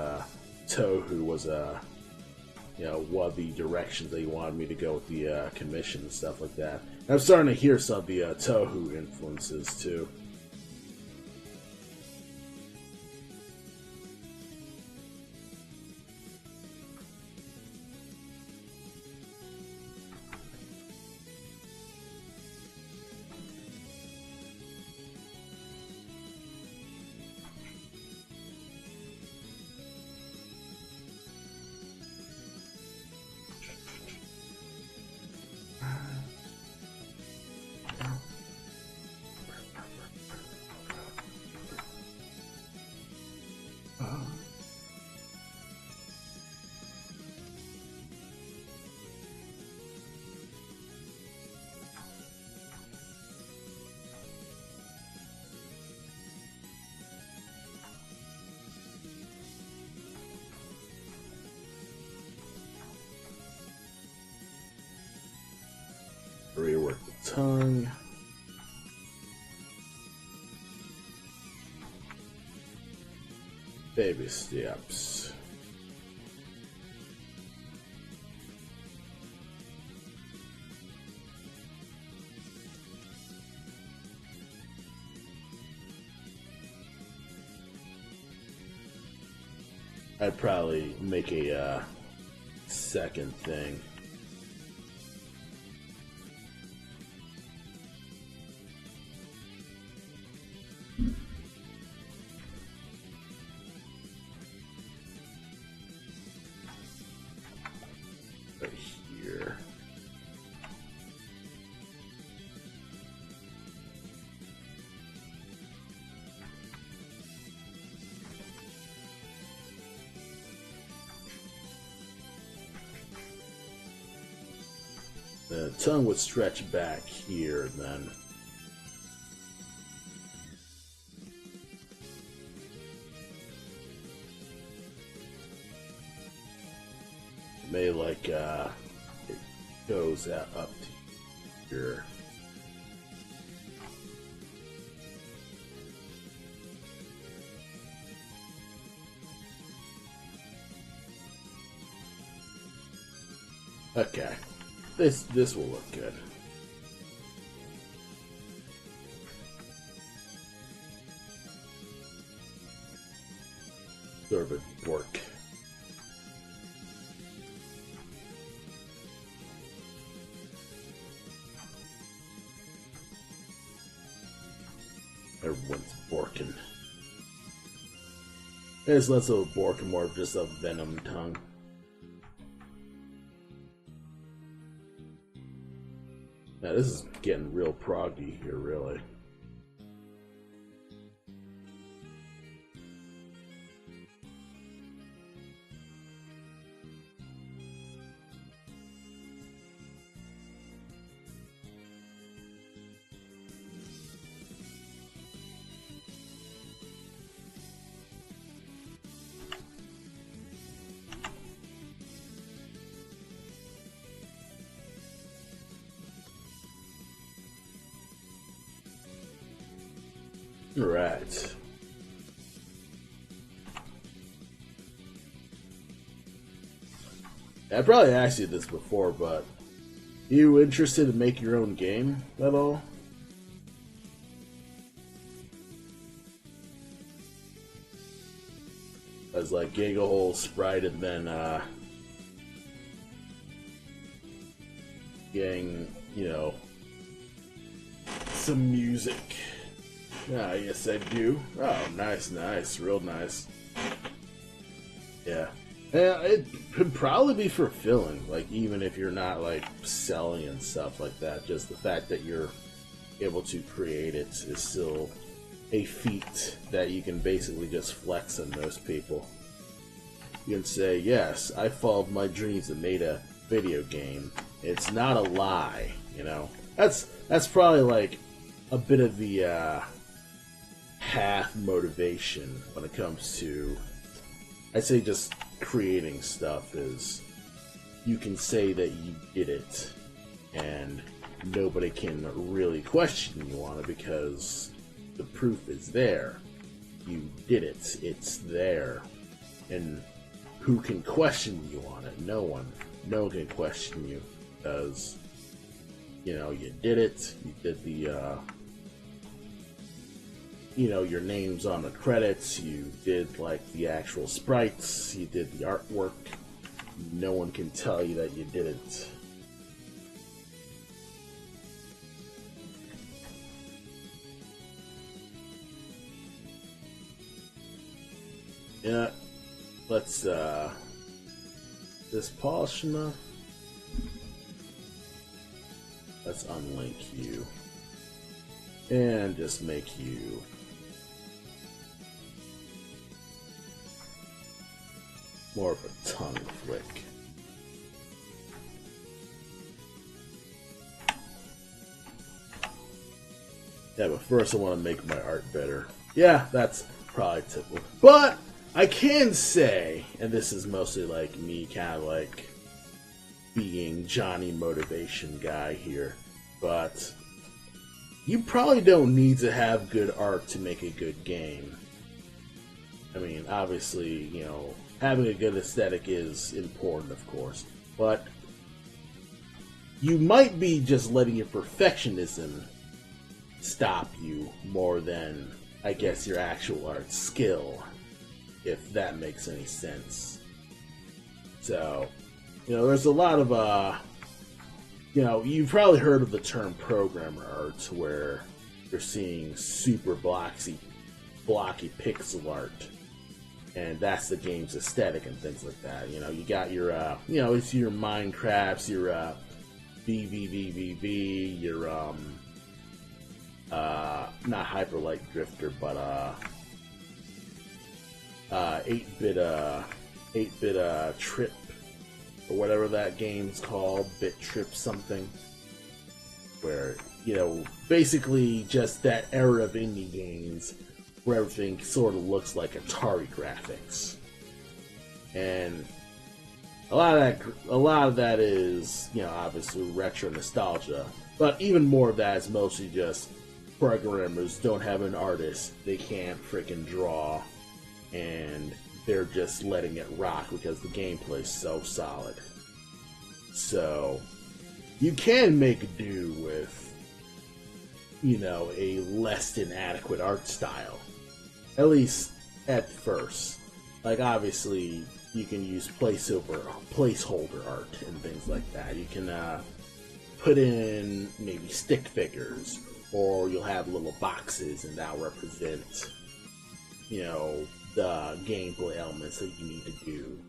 Tohu was one of the directions that you wanted me to go with the commission and stuff like that. And I'm starting to hear some of the Tohu influences too. Rework the tongue. Baby steps. I'd probably make a second thing. The tongue would stretch back here then. May like it goes up to here. Okay, this will look good. Sort of a work. Everyone's borking. There's less of a bork and more of just a venom tongue. Now this is getting real proggy here, really. Right. I probably asked you this before, but you interested in making your own game at all? As like getting a whole sprite and then getting, you know, some music. Ah, yes I do. Oh, nice, real nice. Yeah. Yeah, it could probably be fulfilling, like, even if you're not, like, selling and stuff like that. Just the fact that you're able to create it is still a feat that you can basically just flex on most people. You can say, yes, I followed my dreams and made a video game. It's not a lie, you know? That's probably, like, a bit of the, half motivation when it comes to, I'd say, just creating stuff. Is you can say that you did it and nobody can really question you on it because the proof is there. You did it. It's there. And who can question you on it? No one. No one can question you because, you know, you did it. You did the, you know, your name's on the credits, you did, like, the actual sprites, you did the artwork. No one can tell you that you did it. Yeah, let's, this polish enough? Let's unlink you. And just make you more of a tongue flick. Yeah, but first I want to make my art better. Yeah, that's probably typical. But I can say, and this is mostly like me kind of like being Johnny Motivation guy here, but you probably don't need to have good art to make a good game. I mean, obviously, you know, having a good aesthetic is important, of course, but you might be just letting your perfectionism stop you more than, I guess, your actual art skill, if that makes any sense. So, you know, there's a lot of, you know, you've probably heard of the term programmer art, where you're seeing super blocky pixel art, and that's the game's aesthetic and things like that. You know, you got your, you know, it's your Minecrafts, your VVVVV, your not Hyperlight Drifter, but 8-bit Trip, or whatever that game's called, Bit Trip something. where, basically just that era of indie games where everything sort of looks like Atari graphics. And a lot of that is, obviously retro nostalgia, but even more of that is mostly just programmers don't have an artist, they can't freaking draw, and they're just letting it rock because the gameplay is so solid. So you can make do with, a less than adequate art style, at least at first. Like, obviously, you can use placeholder art and things like that. You can put in maybe stick figures, or you'll have little boxes, and that'll represent, the gameplay elements that you need to do.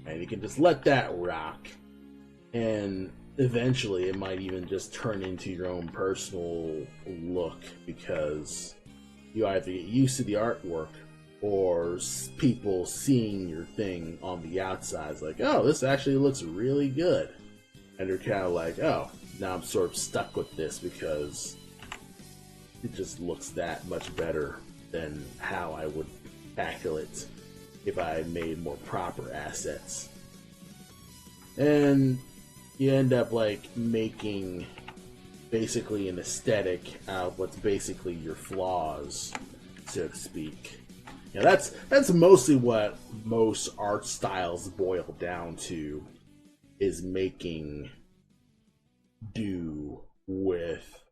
And you can just let that rock, and eventually it might even just turn into your own personal look, because you either get used to the artwork, or people seeing your thing on the outside is like, oh, this actually looks really good. And they're kind of like, oh, now I'm sort of stuck with this because it just looks that much better than how I would tackle it if I made more proper assets. And you end up like making basically an aesthetic out of what's basically your flaws, so to speak. That's mostly what most art styles boil down to, is making do with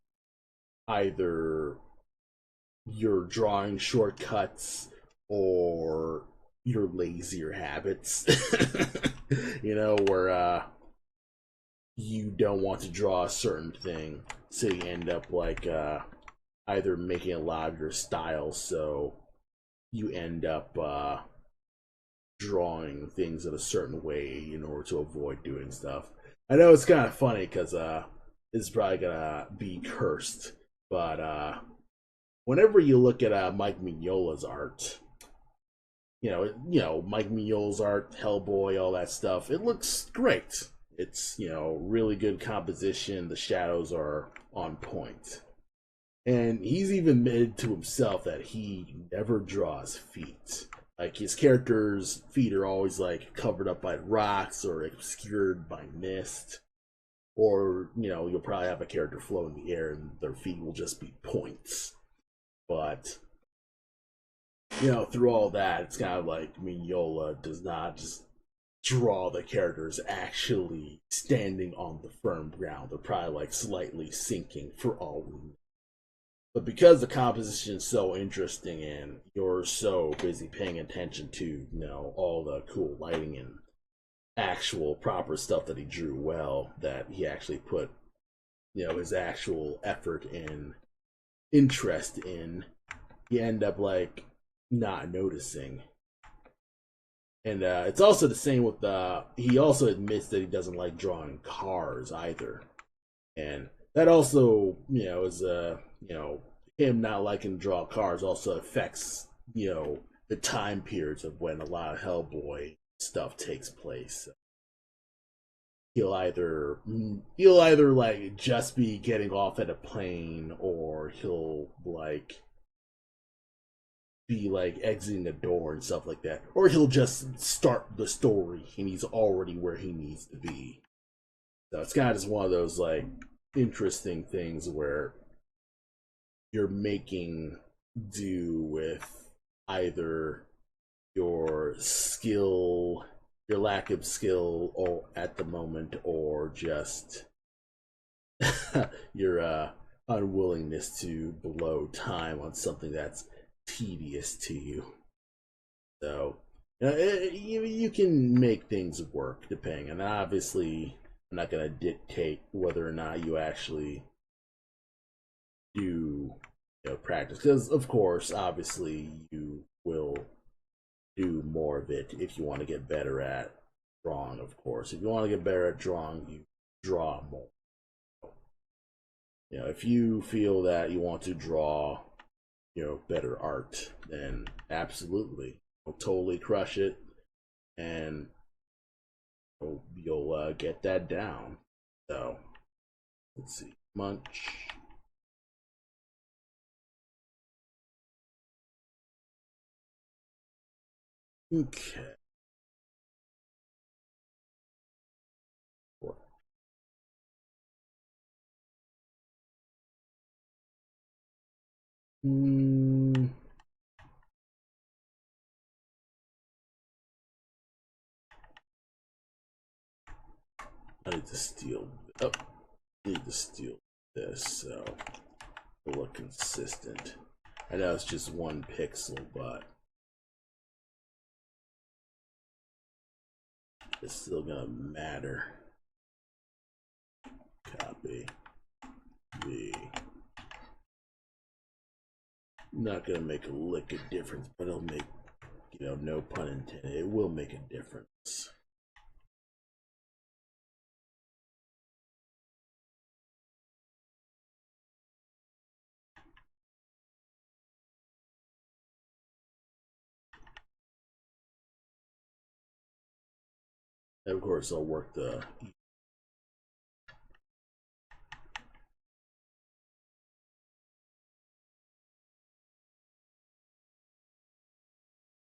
either your drawing shortcuts or your lazier habits. Where you don't want to draw a certain thing, so you end up like either making a lot of your style, so you end up drawing things in a certain way in order to avoid doing stuff. I know it's kind of funny because this is probably gonna be cursed, but whenever you look at Mike Mignola's art, Mike Mignola's art, Hellboy, all that stuff, it looks great. It's, really good composition. The shadows are on point. And he's even admitted to himself that he never draws feet. Like, his characters' feet are always like covered up by rocks or obscured by mist. Or, you'll probably have a character float in the air and their feet will just be points. But, through all that, it's kind of like Mignola does not just draw the characters actually standing on the firm ground. They're probably like slightly sinking for all we know. But because the composition is so interesting and you're so busy paying attention to, all the cool lighting and actual proper stuff that he drew well, that he actually put, his actual effort and interest in, you end up like not noticing. And it's also the same with he also admits that he doesn't like drawing cars either. And that also, is him not liking to draw cars also affects, the time periods of when a lot of Hellboy stuff takes place. He'll either like just be getting off at a plane, or he'll like be like exiting a door and stuff like that, or he'll just start the story and he's already where he needs to be. So it's kind of just one of those like interesting things where you're making do with either your skill, your lack of skill, or at the moment, or just your unwillingness to blow time on something that's tedious to you. So you can make things work depending, and obviously I'm not going to dictate whether or not you actually do practice, because of course obviously you will do more of it if you want to get better at drawing. Of course, if you want to get better at drawing, you draw more. If you feel that you want to draw better art, then absolutely, I'll totally crush it. And Hope you'll get that down. So, let's see. Munch. Okay. Hmm. I need to steal. Oh, I need to steal this so it'll look consistent. I know it's just 1 pixel, but it's still gonna matter. Copy. V. Not gonna make a lick of difference, but it'll make, no pun intended, it will make a difference. And of course, I'll work the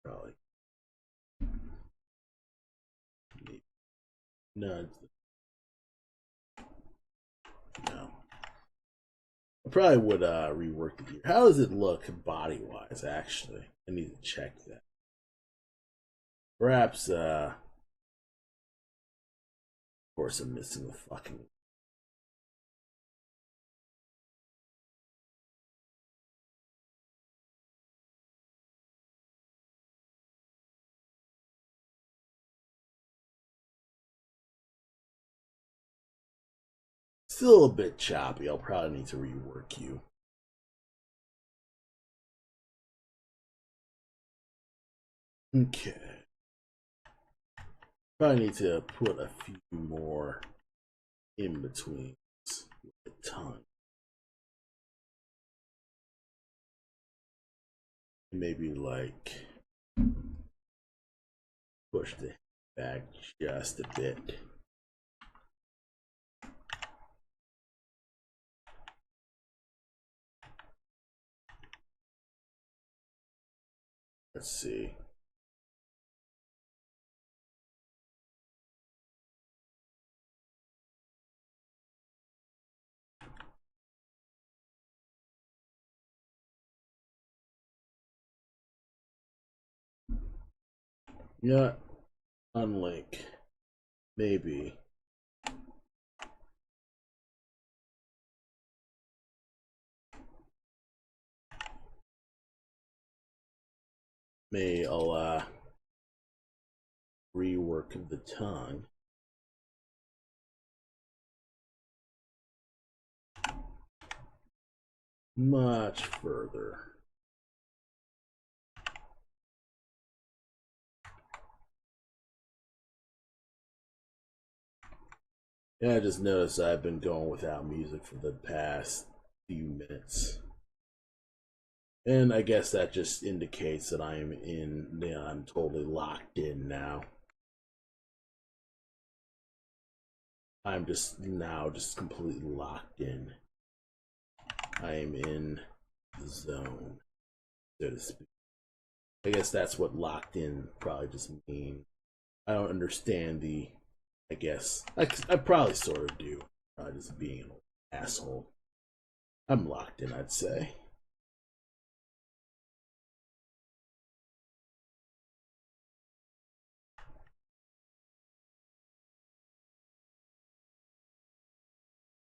probably. No, no. I probably would rework the gear. How does it look body wise? Actually, I need to check that. Perhaps, of course, I'm missing the fucking. Still a bit choppy. I'll probably need to rework you. Okay. Probably need to put a few more in between with the tongue. Maybe like push the back just a bit. Let's see. Yeah, unlink. Maybe. May I'll rework the tongue. Much further. Yeah, I just noticed I've been going without music for the past few minutes. And I guess that just indicates that I'm totally locked in now. I'm just completely locked in. I am in the zone, so to speak. I guess that's what locked in probably just mean. I don't understand the. I guess I probably sort of do. Just being an asshole. I'm locked in, I'd say.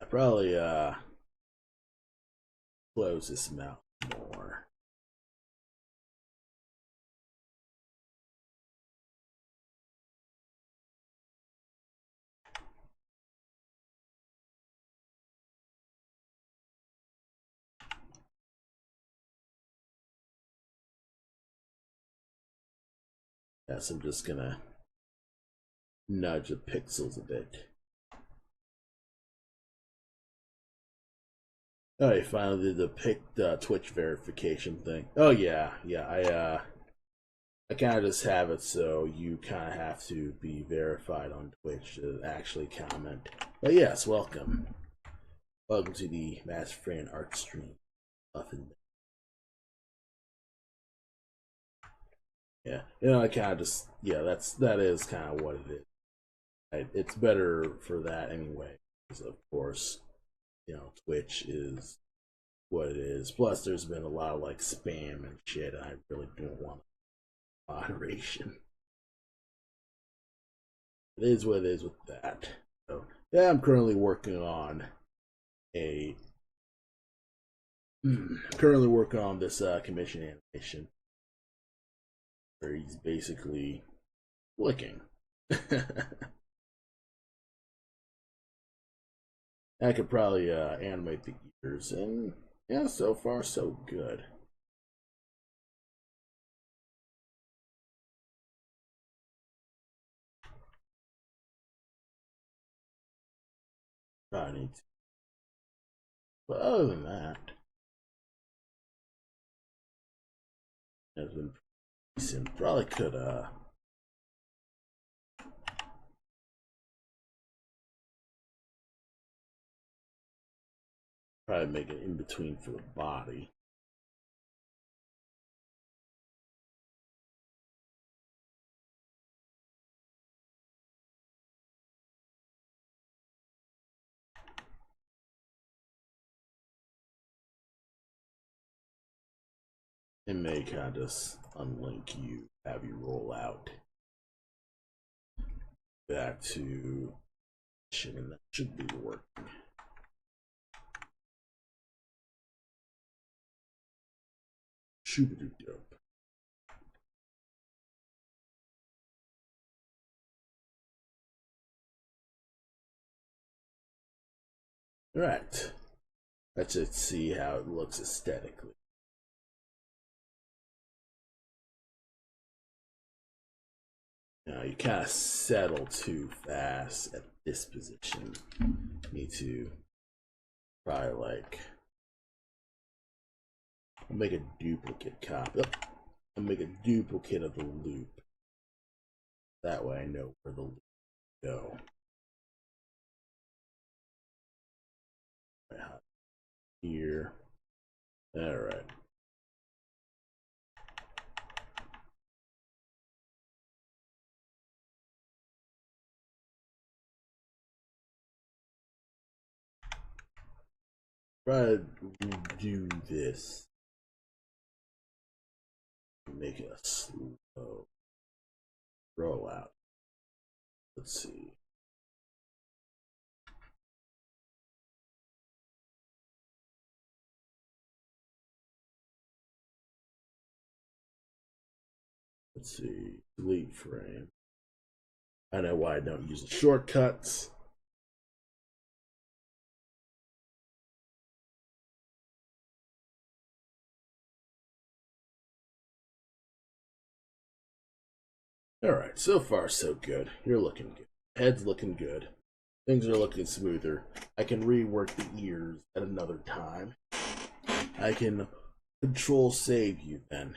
I probably close this mouth more. Yes, I'm just gonna nudge the pixels a bit. Oh, I finally did the Twitch verification thing. Oh yeah, yeah. I kind of just have it so you kind of have to be verified on Twitch to actually comment. But yes, welcome. Welcome to the Master Fran art stream. Yeah, I kind of just, that is kind of what it is. It's better for that anyway, because of course, Twitch is what it is. Plus, there's been a lot of like spam and shit. And I really don't want moderation. It is what it is with that. So yeah, I'm currently working on a this commission animation where he's basically flicking. I could probably animate the ears, and yeah, so far so good. I need to. But other than that, it's been decent. Probably could probably make it in between for the body. It may kind of just unlink you, have you roll out back to shit, and that should be working. Shooby dope. Alright. Let's just see how it looks aesthetically. Now you kind of settle too fast at this position. You need to probably like I'll make a duplicate copy. I'll make a duplicate of the loop. That way I know where the loop go. Here. Alright. Try to redo this. Make it a slow rollout. Let's see. Let's see. Delete frame. I know why I don't use the shortcuts. Alright, so far so good. You're looking good. Head's looking good. Things are looking smoother. I can rework the ears at another time. I can control save you then.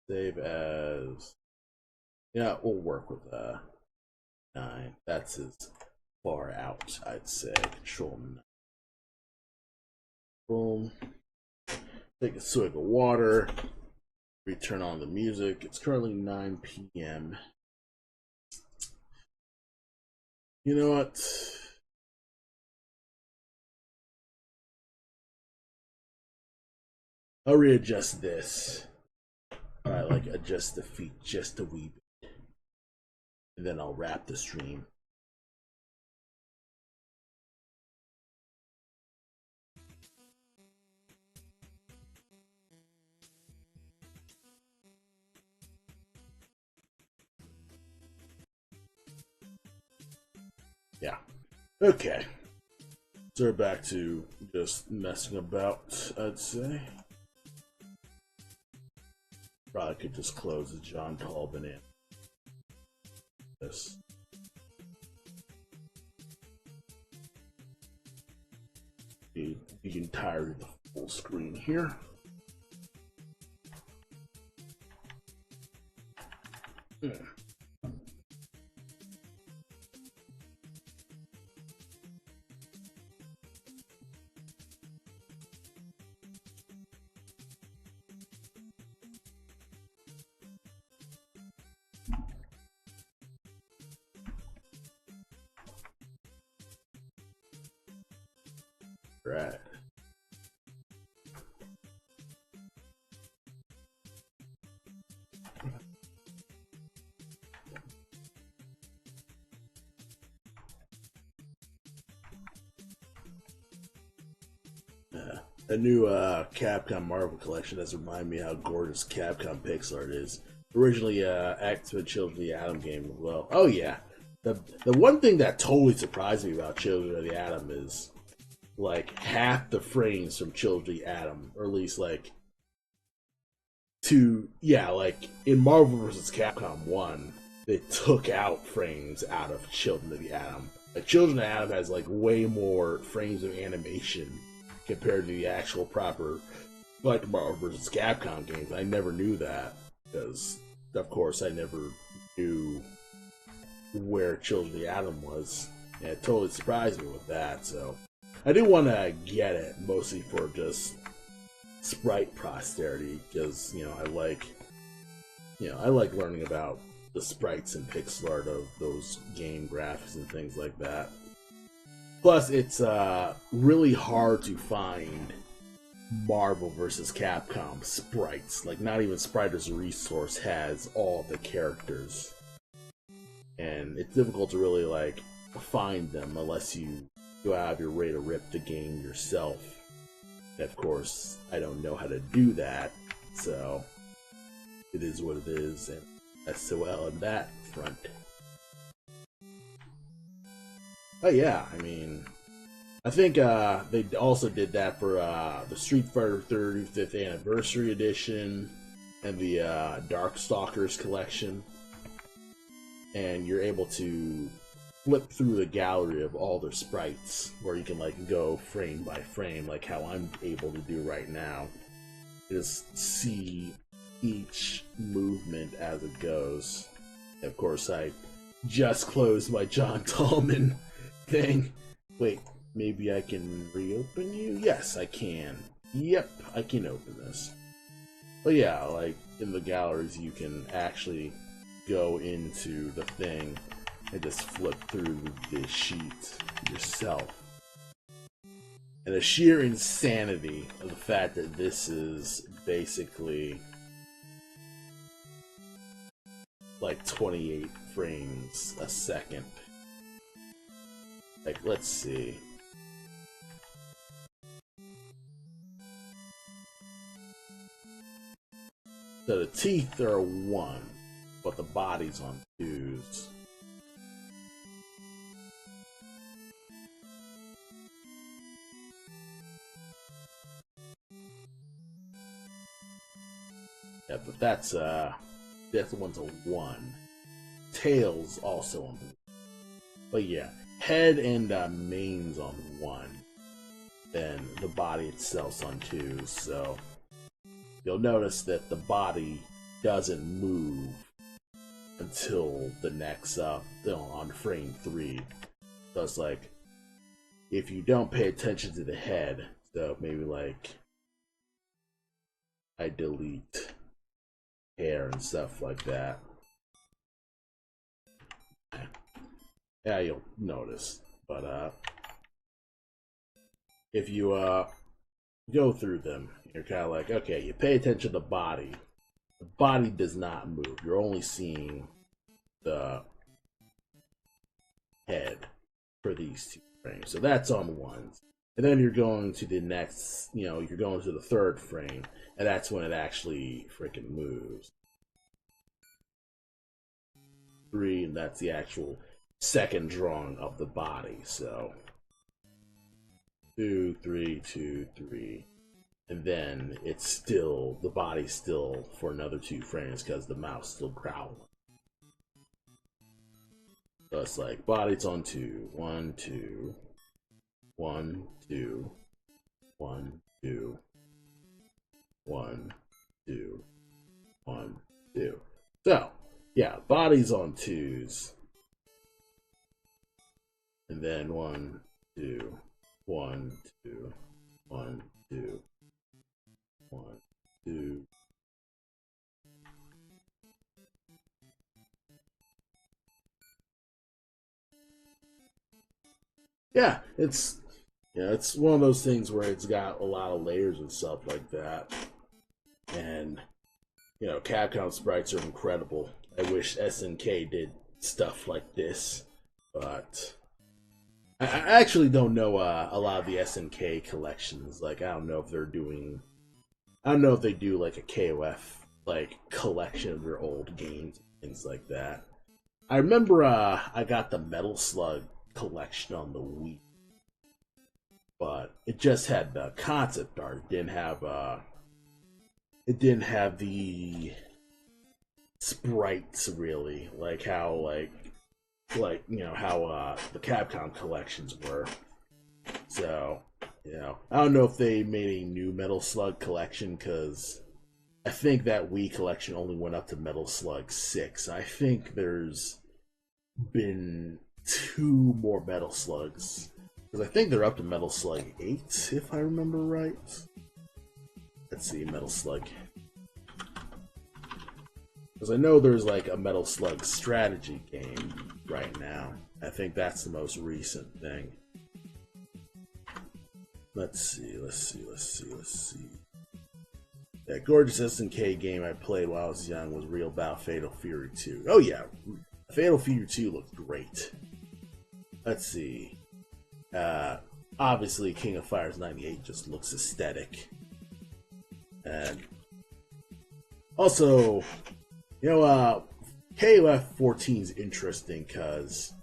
Save as... Yeah, we'll work with 9. That's as far out, I'd say. Control 9. Boom. Take a swig of water. Return on the music. It's currently 9 p.m. You know what? I'll readjust this. Alright, like adjust the feet just a wee bit. And then I'll wrap the stream. Yeah. Okay. So we're back to just messing about, I'd say. Probably could just close the John Tolbin in. This. The entirety of the full screen here. Hmm. Right. The new Capcom Marvel collection has reminded me how gorgeous Capcom pixel art is. Originally, X-Men Children of the Atom game as well. Oh yeah, the one thing that totally surprised me about Children of the Atom is like half the frames from Children of the Atom, or at least like like in Marvel vs. Capcom 1, they took out frames out of Children of the Atom. Like Children of the Atom has like way more frames of animation compared to the actual proper like Marvel vs. Capcom games. I never knew that because, of course, I never knew where Children of the Atom was. And it totally surprised me with that. So I do want to get it mostly for just sprite posterity because I like learning about the sprites and pixel art of those game graphics and things like that. Plus, it's really hard to find Marvel vs. Capcom sprites. Like, not even Sprite as a resource has all the characters, and it's difficult to really like find them unless you go out of your way to rip the game yourself. And of course, I don't know how to do that, so it is what it is, and SOL on that front. But yeah, I mean, I think they also did that for the Street Fighter 35th Anniversary Edition and the Darkstalkers collection. And you're able to flip through the gallery of all their sprites, where you can like go frame by frame, like how I'm able to do right now. Just see each movement as it goes. And of course, I just closed my John Tallman thing. Wait, maybe I can reopen you? Yes, I can. Yep, I can open this. But yeah, like in the galleries, you can actually go into the thing and just flip through the sheet yourself. And the sheer insanity of the fact that this is basically like 28 frames a second. Like, let's see. So the teeth are 1, but the body's on 2s. Yeah, but that's one's a 1. Tails also on 1. But yeah, head and mane's on 1. Then the body itself's on 2. So you'll notice that the body doesn't move until the next on frame 3. So it's like if you don't pay attention to the head, so maybe like I delete hair and stuff like that. Yeah, you'll notice. But if you go through them, you're kind of like, okay, you pay attention to the body. The body does not move. You're only seeing the head for these 2 frames. So that's on 1s. And then you're going to the next, you're going to the 3rd frame, and that's when it actually freaking moves. 3, and that's the actual second drawing of the body. So 2, 3, 2, 3. And then it's still, the body's still for another 2 frames because the mouse still growling. So it's like body's on 2. 1, 2. 1, 2. 1, 2. 1, 2. 1, 2. So Yeah, bodies on twos. And then one, two, one, two, one, two, one, two. Yeah, it's one of those things where it's got a lot of layers and stuff like that. And Capcom sprites are incredible. I wish SNK did stuff like this, but I actually don't know a lot of the SNK collections. Like, I don't know if they're doing. I don't know if they do like a KOF like collection of their old games, things like that. I remember I got the Metal Slug collection on the Wii, but it just had the concept art. It didn't have the sprites really, like how how the Capcom collections were. So I don't know if they made a new Metal Slug collection because I think that Wii collection only went up to Metal Slug 6. I think there's been two more Metal Slugs because I think they're up to Metal Slug 8 if I remember right. Let's see, Metal Slug. Because I know there's like a Metal Slug strategy game right now. I think that's the most recent thing. Let's see. That gorgeous SNK game I played while I was young was Real Battle Fatal Fury 2. Oh yeah, Fatal Fury 2 looked great. Let's see. Obviously, King of Fighters 98 just looks aesthetic. And also, KOF 14 is interesting because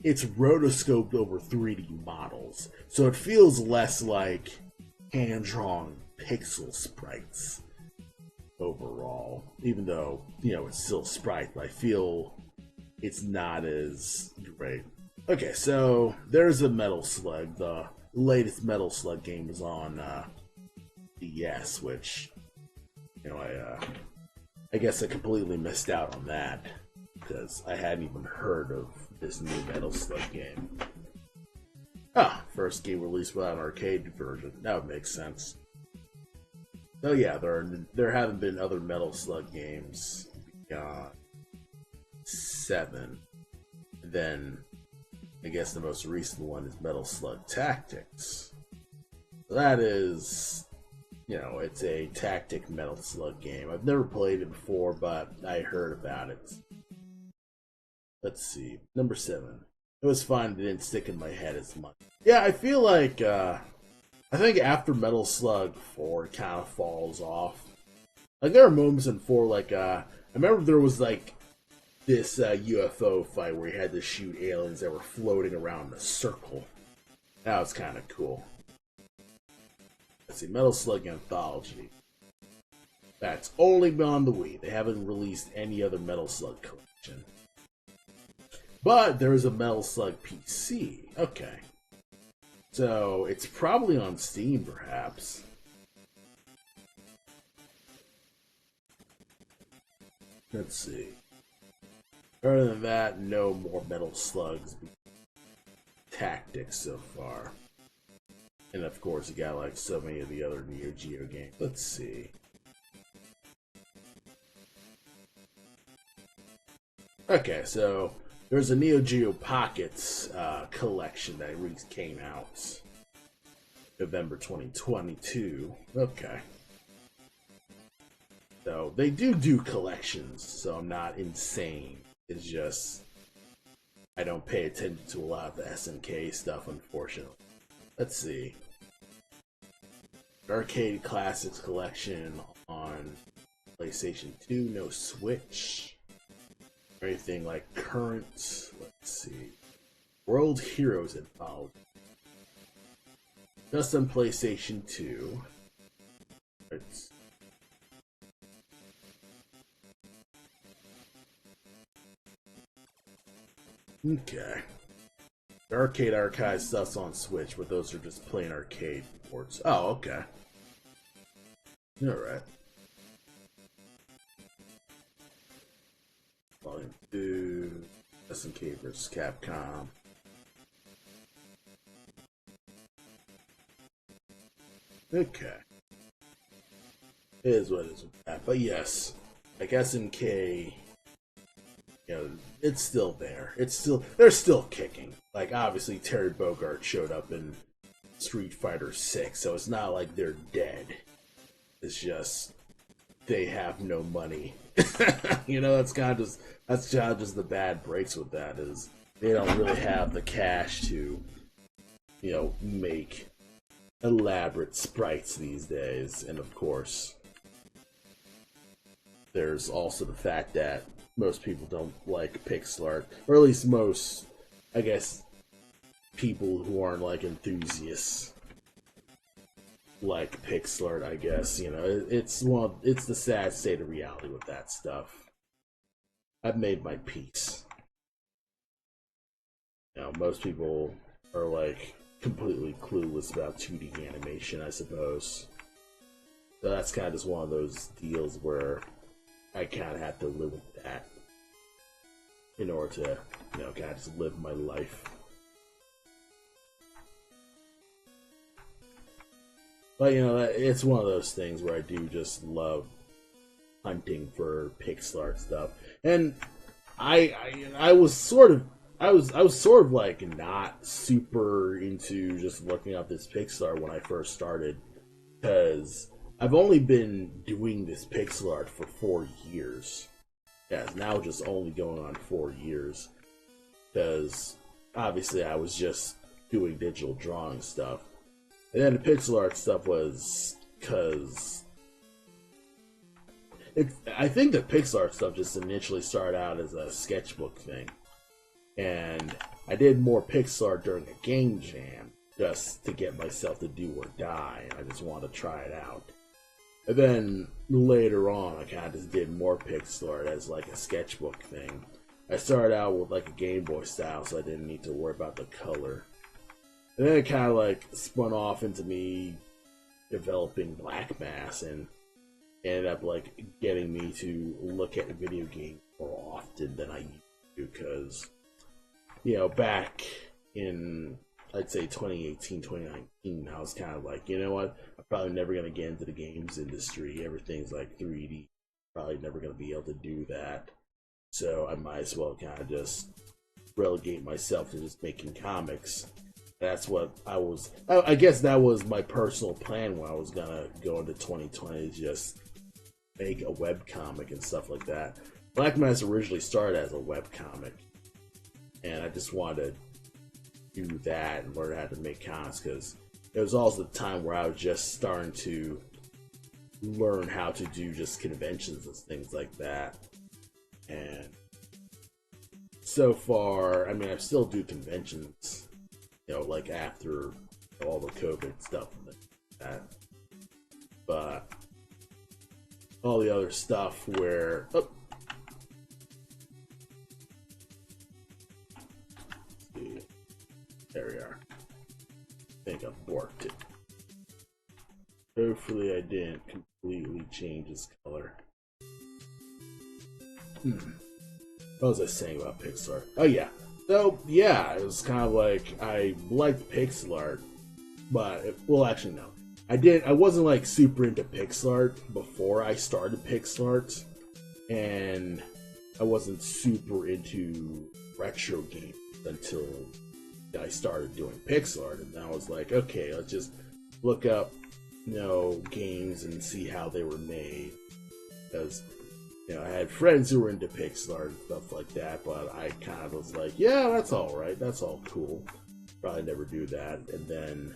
it's rotoscoped over 3D models, so it feels less like hand-drawn pixel sprites overall. Even though it's still sprite, but I feel it's not as great. Okay, so there's a Metal Slug. The latest Metal Slug game is on DS, which I guess I completely missed out on that because I hadn't even heard of this new Metal Slug game. First game released without an arcade version. That would make sense. So yeah, there haven't been other Metal Slug games beyond 7. And then I guess the most recent one is Metal Slug Tactics. So that is, it's a tactic Metal Slug game. I've never played it before, but I heard about it. Let's see. Number 7. It was fun, it didn't stick in my head as much. Yeah, I feel like, I think after Metal Slug 4, it kind of falls off. Like, there are moments in 4, like, I remember there was, like, this UFO fight where you had to shoot aliens that were floating around in a circle. That was kind of cool. Let's see, Metal Slug Anthology. That's only been on the Wii. They haven't released any other Metal Slug collection. But there is a Metal Slug PC. Okay. So, it's probably on Steam, perhaps. Let's see. Other than that, no more Metal Slugs Tactics so far. And of course, you got like so many of the other Neo Geo games. Let's see. Okay, so there's a Neo Geo Pockets collection that came out November 2022. Okay. So they do collections, so I'm not insane. It's just I don't pay attention to a lot of the SNK stuff, unfortunately. Let's see. Arcade Classics collection on PlayStation 2, no Switch. Anything like current. Let's see. World Heroes Anthology. Just on PlayStation 2. Let's Okay. The Arcade Archive stuff's on Switch, but those are just plain arcade ports. Oh, okay. Alright. Volume 2, SNK vs. Capcom. Okay. It is what it is with that. But yes, like SNK, you know, it's still there. They're still kicking. Like obviously Terry Bogard showed up in Street Fighter 6, so it's not like they're dead. It's just they have no money. You know, that's kind of just the bad breaks with that is they don't really have the cash to, you know, make elaborate sprites these days. And of course, there's also the fact that most people don't like pixel art, or at least most, I guess, people who aren't like enthusiasts like pixel art. I guess, you know, it's the sad state of reality with that stuff. I've made my peace. You know, most people are like completely clueless about 2D animation, I suppose. So that's kind of just one of those deals where I kind of have to live with that in order to, you know, kind of just live my life. But, you know, it's one of those things where I do just love hunting for pixel art stuff. And I was sort of like not super into just looking up this pixel art when I first started, because I've only been doing this pixel art for 4 years. Yeah, it's now just only going on 4 years, because obviously I was just doing digital drawing stuff. And then the pixel art stuff was because I think the pixel art stuff just initially started out as a sketchbook thing. And I did more pixel art during a game jam just to get myself to do or die. I just wanted to try it out. And then later on, I kind of just did more pixel art as like a sketchbook thing. I started out with like a Game Boy style, so I didn't need to worry about the color. And then it kind of like spun off into me developing Black Mass, and ended up like getting me to look at video games more often than I used to, because, you know, back in, I'd say 2018, 2019, I was kind of like, you know what, I'm probably never going to get into the games industry. Everything's like 3D. Probably never going to be able to do that. So I might as well kind of just relegate myself to just making comics. That's what I guess that was my personal plan when I was going to go into 2020, just make a webcomic and stuff like that. Black Mass originally started as a webcomic, and I just wanted to do that and learn how to make comics, because it was also the time where I was just starting to learn how to do just conventions and things like that. And so far, I mean, I still do conventions, you know, like after all the COVID stuff and that. But all the other stuff where, oh, there we are. I think I've worked it. Hopefully I didn't completely change his color. What was I saying about pixel art? Oh yeah. So yeah, it was kind of like I liked pixel art, but well, actually no. I wasn't like super into pixel art before I started pixel art, and I wasn't super into retro games until I started doing pixel art, and I was like, okay, let's just look up, you know, games and see how they were made, because, you know, I had friends who were into pixel art and stuff like that, but I kind of was like, yeah, that's all right, that's all cool, probably never do that. And then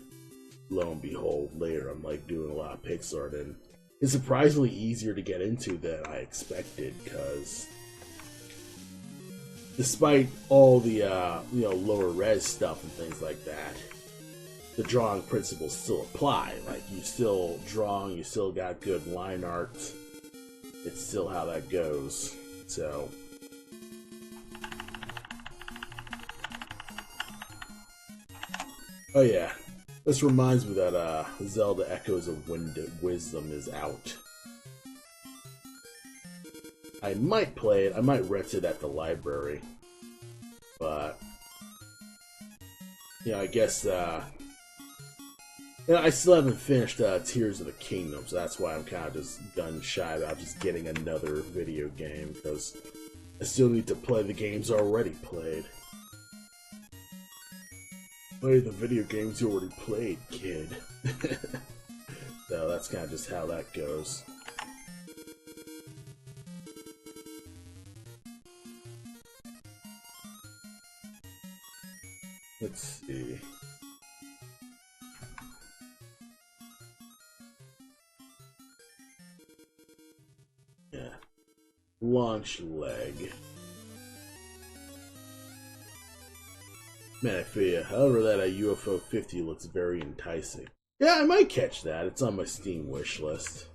lo and behold, later I'm like doing a lot of pixel art, and it's surprisingly easier to get into than I expected, because despite all the you know, lower res stuff and things like that, the drawing principles still apply. Like, you still drawing, you still got good line art. It's still how that goes. So oh yeah, this reminds me that Zelda Echoes of Wisdom is out. I might play it. I might rent it at the library. But, you know, I guess, you know, I still haven't finished Tears of the Kingdom, so that's why I'm kind of just gun shy about just getting another video game, because I still need to play the games already played. Play the video games you already played, kid. So that's kind of just how that goes. Let's see. Yeah. Launch leg. Man, I feel you. However, that UFO 50 looks very enticing. Yeah, I might catch that. It's on my Steam wish list.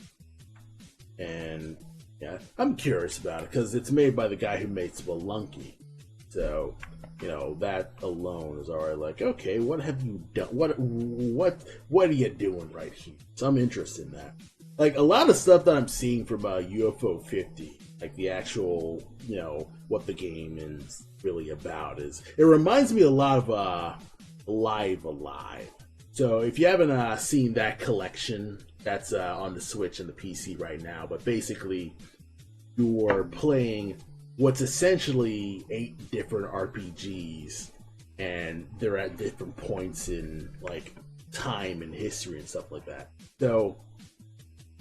And, yeah, I'm curious about it, because it's made by the guy who made Spelunky. So, you know, that alone is already like, okay, what have you done? What are you doing right here? So I'm interested in that. Like, a lot of stuff that I'm seeing from UFO 50, like the actual, you know, what the game is really about, is it reminds me a lot of Live Alive. So if you haven't seen that collection, that's on the Switch and the PC right now, but basically you're playing what's essentially 8 different RPGs, and they're at different points in like time and history and stuff like that. So,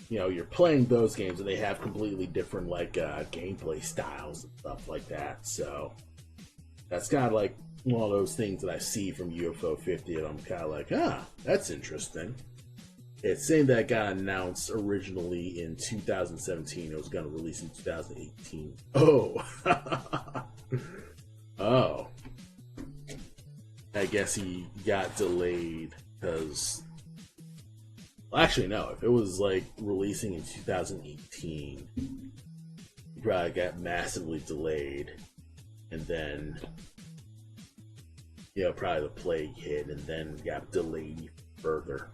you know, you're playing those games and they have completely different like gameplay styles and stuff like that. So that's kind of like one of those things that I see from UFO 50, and I'm kind of like, that's interesting. It's saying that got announced originally in 2017. It was going to release in 2018. Oh. Oh. I guess he got delayed because... Well, actually, no. If it was, like, releasing in 2018, he probably got massively delayed. And then, you know, probably the plague hit and then got delayed further.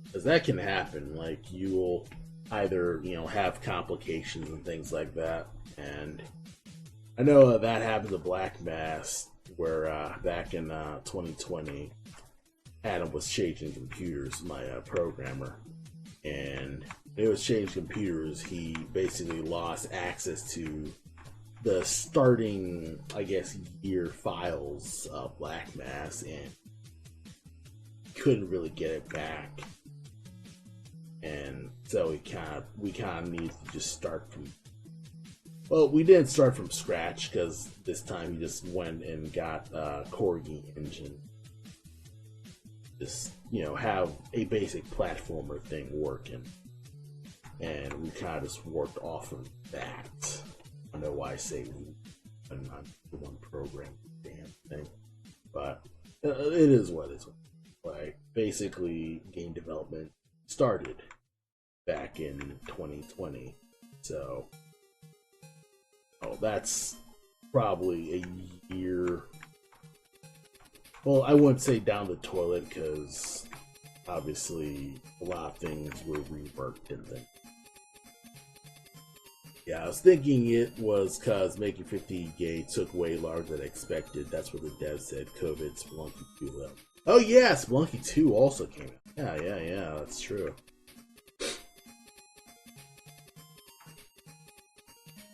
Because that can happen. Like, you will either, you know, have complications and things like that. And I know that happened to Black Mass, where back in 2020, Adam was changing computers, my programmer. And when it was changing computers, he basically lost access to the starting, I guess, year files of Black Mass, and couldn't really get it back. And so we kind of needed to just start from... Well, we didn't start from scratch, because this time he just went and got a Corgi engine. Just, you know, have a basic platformer thing working. And we kind of just worked off of that. I don't know why I say we. I'm not the one programming the damn thing. But it is what it is. Like, basically, game development started back in 2020. So, that's probably a year. Well, I wouldn't say down the toilet, because obviously a lot of things were reworked and things. Yeah, I was thinking it was because making 50 gay took way longer than expected. That's what the dev said. COVID, Spelunky 2 though. Oh yeah, Spelunky 2 also came out. Yeah, that's true.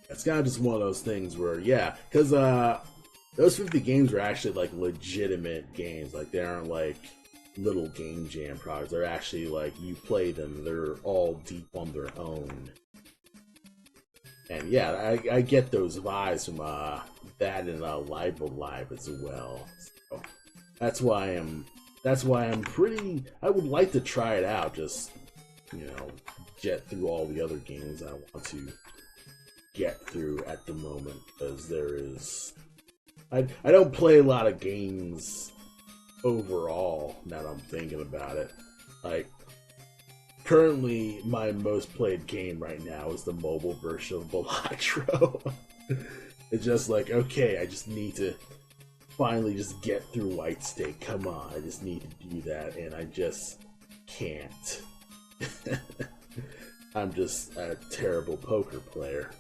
It's kind of just one of those things where, yeah, because those 50 games are actually like legitimate games. Like, they aren't like little game jam products. They're actually like, you play them, they're all deep on their own. And yeah, I get those vibes from that and Live Alive as well. So that's why I'm pretty... I would like to try it out, just, you know, jet through all the other games I want to get through at the moment, because there is... I don't play a lot of games overall, now that I'm thinking about it. Like, currently, my most played game right now is the mobile version of Balatro. It's just like, okay, I just need to finally just get through White State. Come on, I just need to do that, and I just can't. I'm just a terrible poker player.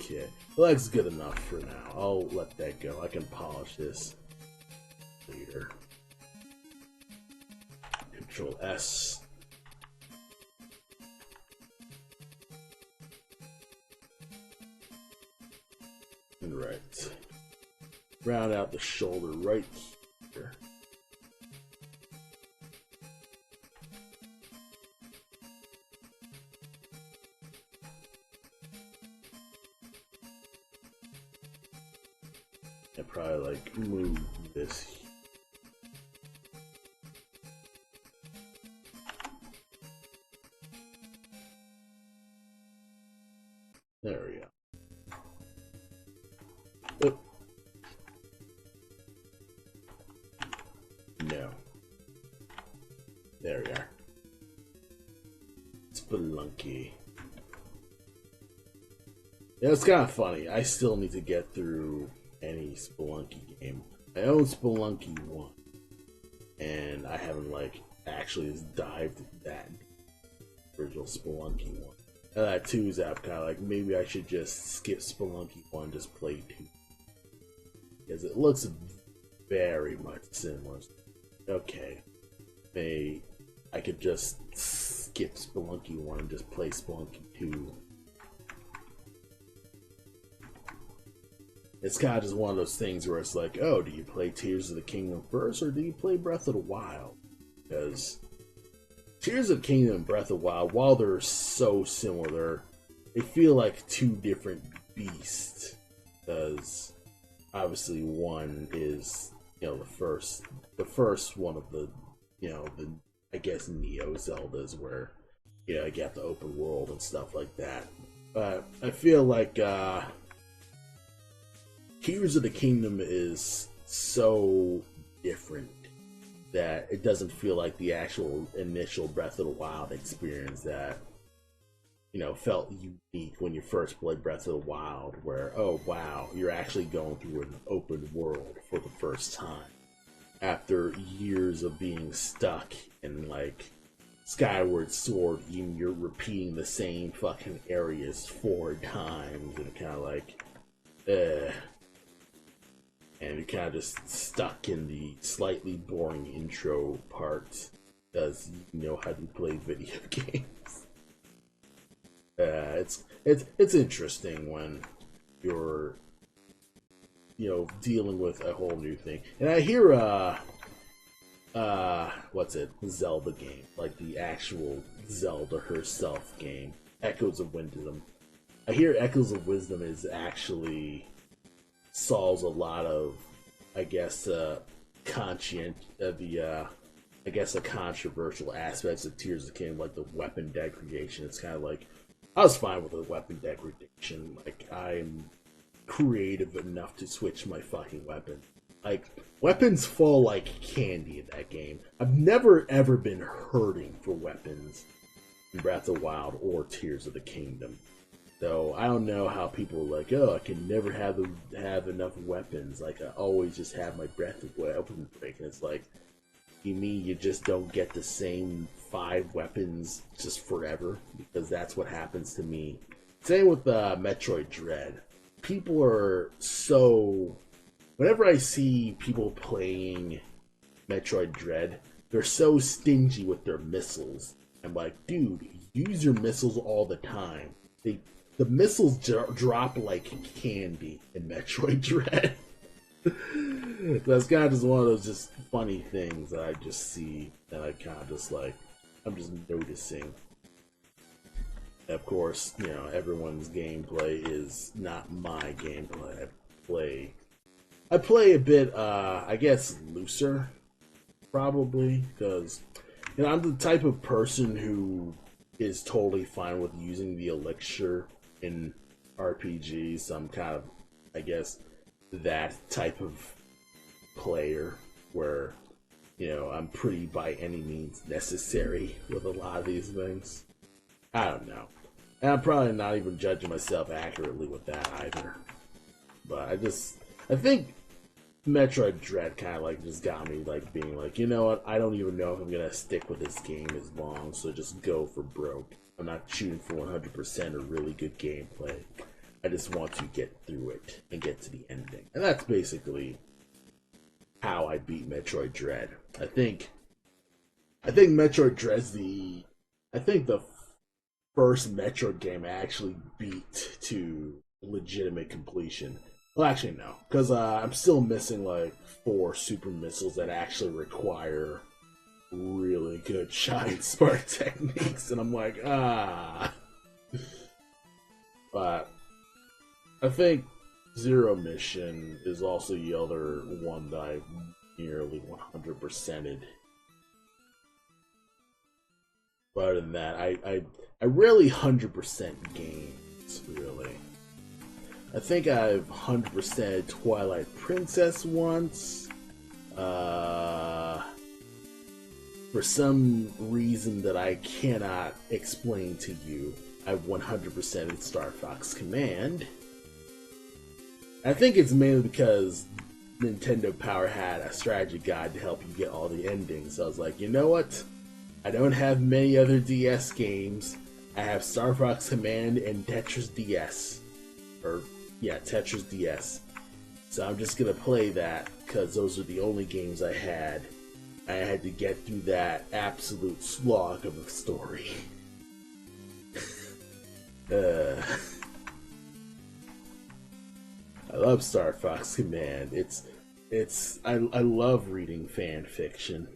Okay, well that's good enough for now. I'll let that go. I can polish this later. Control S. And right. Round out the shoulder right here. And probably like move this here. There we go. Oh. No. There we are. Spelunky. Yeah, it's kind of funny. I still need to get through any Spelunky game. I own Spelunky 1, and I haven't like actually dived that original Spelunky 1. And that 2 is kind of like maybe I should just skip Spelunky 1, just play 2, because it looks very much similar. Okay, maybe I could just skip Spelunky 1 and just play Spelunky 2. It's kind of just one of those things where it's like, oh, do you play Tears of the Kingdom first, or do you play Breath of the Wild? Because Tears of the Kingdom and Breath of the Wild, while they're so similar, they feel like two different beasts. Because obviously one is, you know, the first one of the, you know, the, I guess, Neo Zeldas, where, you know, you got the open world and stuff like that. But I feel like Tears of the Kingdom is so different that it doesn't feel like the actual initial Breath of the Wild experience that, you know, felt unique when you first played Breath of the Wild, where, oh wow, you're actually going through an open world for the first time after years of being stuck in like Skyward Sword, and you're repeating the same fucking areas 4 times, and kind of like, and you're kind of just stuck in the slightly boring intro part because you know how to play video games. It's interesting when you're, you know, dealing with a whole new thing. And I hear what's it? Zelda game, like the actual Zelda herself game, Echoes of Wisdom. I hear Echoes of Wisdom is actually solves a lot of, I guess, I guess the controversial aspects of Tears of the Kingdom, like the weapon degradation. It's kind of like, I was fine with the weapon degradation. Like, I'm creative enough to switch my fucking weapon. Like, weapons fall like candy in that game. I've never ever been hurting for weapons in Breath of the Wild or Tears of the Kingdom. So I don't know how people are like, oh, I can never have enough weapons. Like, I always just have my breath of weapon break. And it's like, you mean you just don't get the same 5 weapons just forever? Because that's what happens to me. Same with Metroid Dread. People are so... Whenever I see people playing Metroid Dread, they're so stingy with their missiles. I'm like, dude, use your missiles all the time. The missiles drop like candy in Metroid Dread. That's kind of just one of those just funny things that I just see that I kind of just like, I'm just noticing. And of course, you know, everyone's gameplay is not my gameplay. I play a bit, I guess, looser, probably, because, you know, I'm the type of person who is totally fine with using the elixir in RPGs. I'm kind of, I guess, that type of player where, you know, I'm pretty by any means necessary with a lot of these things. I don't know. And I'm probably not even judging myself accurately with that either. But I think Metroid Dread kind of like just got me like being like, you know what, I don't even know if I'm gonna stick with this game as long, so just go for broke. I'm not shooting for 100% or really good gameplay. I just want to get through it and get to the ending. And that's basically how I beat Metroid Dread. I think Metroid Dread's the first Metroid game I actually beat to legitimate completion. Well, actually, no, because I'm still missing like 4 super missiles that actually require really good shine spark techniques, and I'm like, But I think Zero Mission is also the other one that I nearly 100%ed. But other than that, I rarely 100% games, really. I think I've 100% Twilight Princess once. For some reason that I cannot explain to you, I've 100%ed Star Fox Command. I think it's mainly because Nintendo Power had a strategy guide to help you get all the endings. So I was like, you know what? I don't have many other DS games. I have Star Fox Command and Tetris DS. Tetris DS. So I'm just gonna play that because those are the only games I had. I had to get through that absolute slog of a story. I love Star Fox Command. I love reading fan fiction.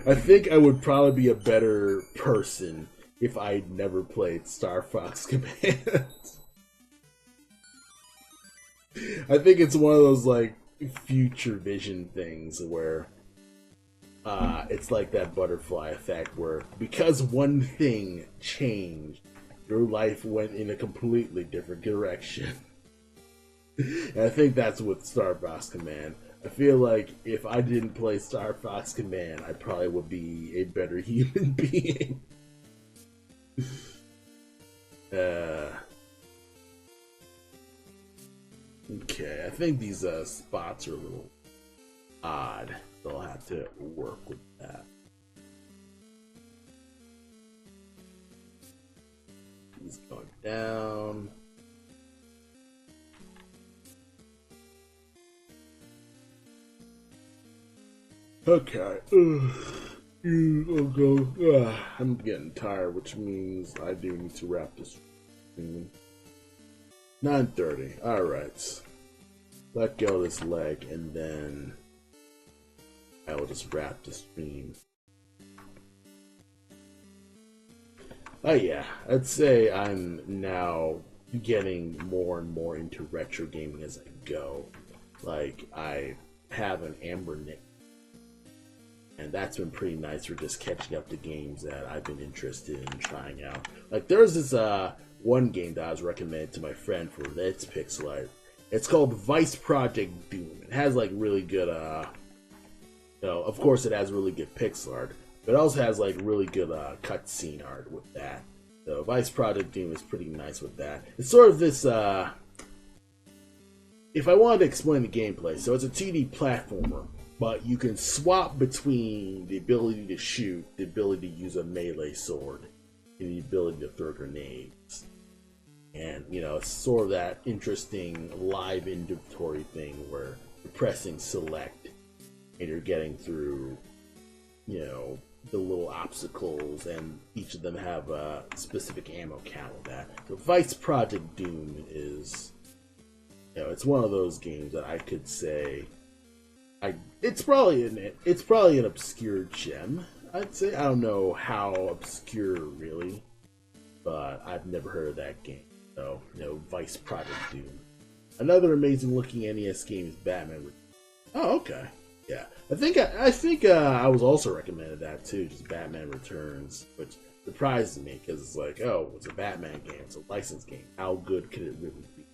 I think I would probably be a better person if I'd never played Star Fox Command. I think it's one of those like future vision things where it's like that butterfly effect where because one thing changed, your life went in a completely different direction. And I think that's with Star Fox Command. I feel like if I didn't play Star Fox Command, I probably would be a better human being. Okay, I think these spots are a little odd, so I'll have to work with that. He's going down. Okay. I'm getting tired, which means I do need to wrap this. 9:30. All right. Let go this leg, and then I will just wrap the stream. Oh yeah, I'd say I'm now getting more and more into retro gaming as I go. Like I have an Amber Nick, and that's been pretty nice for just catching up to games that I've been interested in trying out. Like there's this one game that I was recommended to my friend for its pixel art. It's called Vice Project Doom. It has like really good of course it has really good pixel art, but it also has like really good cutscene art with that. So Vice Project Doom is pretty nice with that. It's sort of this if I wanted to explain the gameplay, so it's a 2D platformer, but you can swap between the ability to shoot, the ability to use a melee sword, and the ability to throw grenades. And, it's sort of that interesting live inventory thing where you're pressing select and you're getting through, the little obstacles, and each of them have a specific ammo count with that. So Vice Project Doom is, it's one of those games that I could say, it's probably an obscure gem, I'd say. I don't know how obscure really, but I've never heard of that game. So, Vice Project Doom. Another amazing looking NES game is Batman. Oh, okay. Yeah. I think I was also recommended that too, just Batman Returns, which surprised me because it's like, oh, it's a Batman game, it's a licensed game. How good could it really be?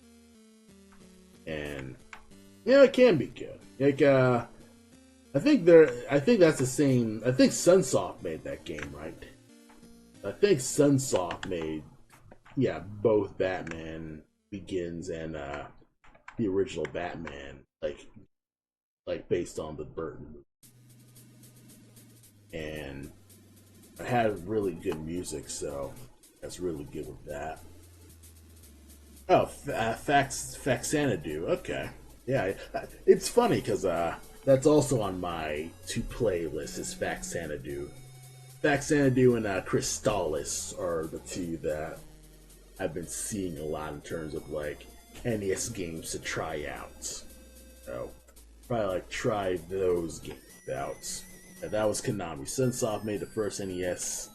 And it can be good. Like I think that's the same. I think Sunsoft made that game, right? I think Sunsoft made both Batman Begins and the original Batman, like based on the Burton movie. And it had really good music, so That's really good with that. Oh, Faxanadu. Okay. Yeah, it's funny because that's also on my to play list is Faxanadu. Faxanadu and Crystallis are the two that I've been seeing a lot in terms of like NES games to try out. So probably like try those games out. And that was Konami. Sunsoft made the first NES.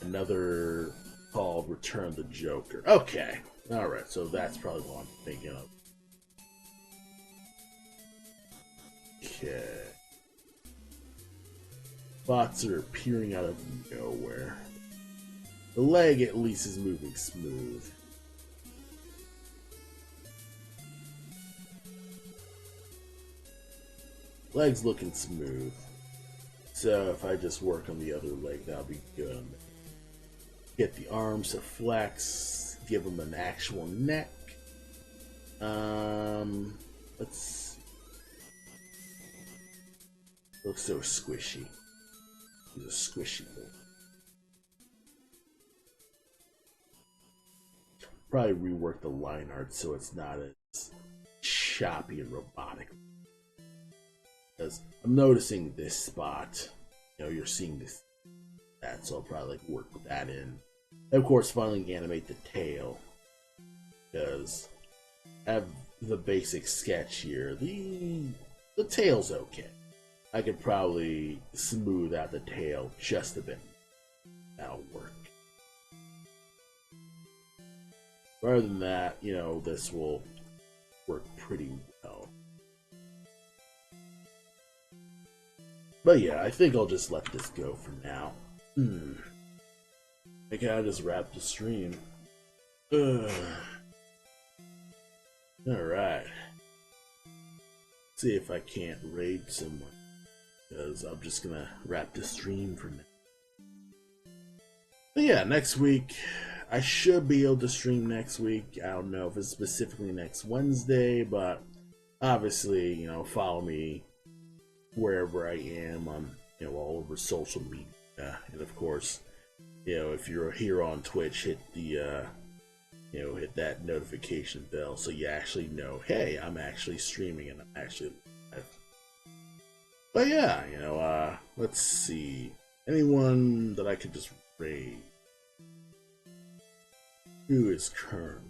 Another called Return the Joker. Okay. Alright, so that's probably what I'm thinking of. Okay. Spots are appearing out of nowhere. The leg at least is moving smooth. Leg's looking smooth. So if I just work on the other leg, that'll be good. Get the arms to flex, give them an actual neck. Let's see. Looks so squishy. He's a squishy boy. Probably rework the line art so it's not as choppy and robotic. Because I'm noticing this spot. You know, you're seeing this, that, so I'll probably like work that in. And of course, finally animate the tail. Because I have the basic sketch here. The tail's okay. I could probably smooth out the tail just a bit. That'll work. Rather than that, you know, this will work pretty well. But yeah, I think I'll just let this go for now. I gotta just wrap the stream. Alright. See if I can't raid someone. Because I'm just gonna wrap the stream for now. But yeah, next week, I should be able to stream next week. I don't know if it's specifically next Wednesday, but obviously, you know, follow me wherever I am on, you know, all over social media. And of course, you know, if you're here on Twitch, hit the, you know, hit that notification bell so you actually know, hey, I'm actually streaming and I'm actually live. But yeah, you know, let's see. Anyone that I could just raid? Who's currently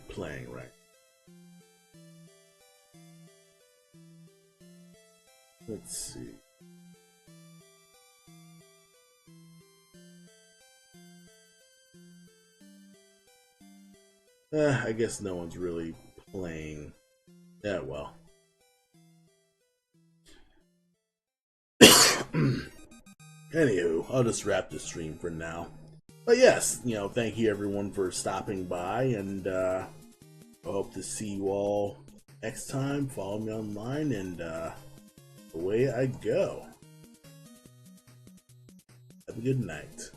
playing right now? Let's see. I guess no one's really playing that well. Anywho, I'll just wrap the stream for now. But yes, you know, thank you everyone for stopping by, and I hope to see you all next time. Follow me online, and away I go. Have a good night.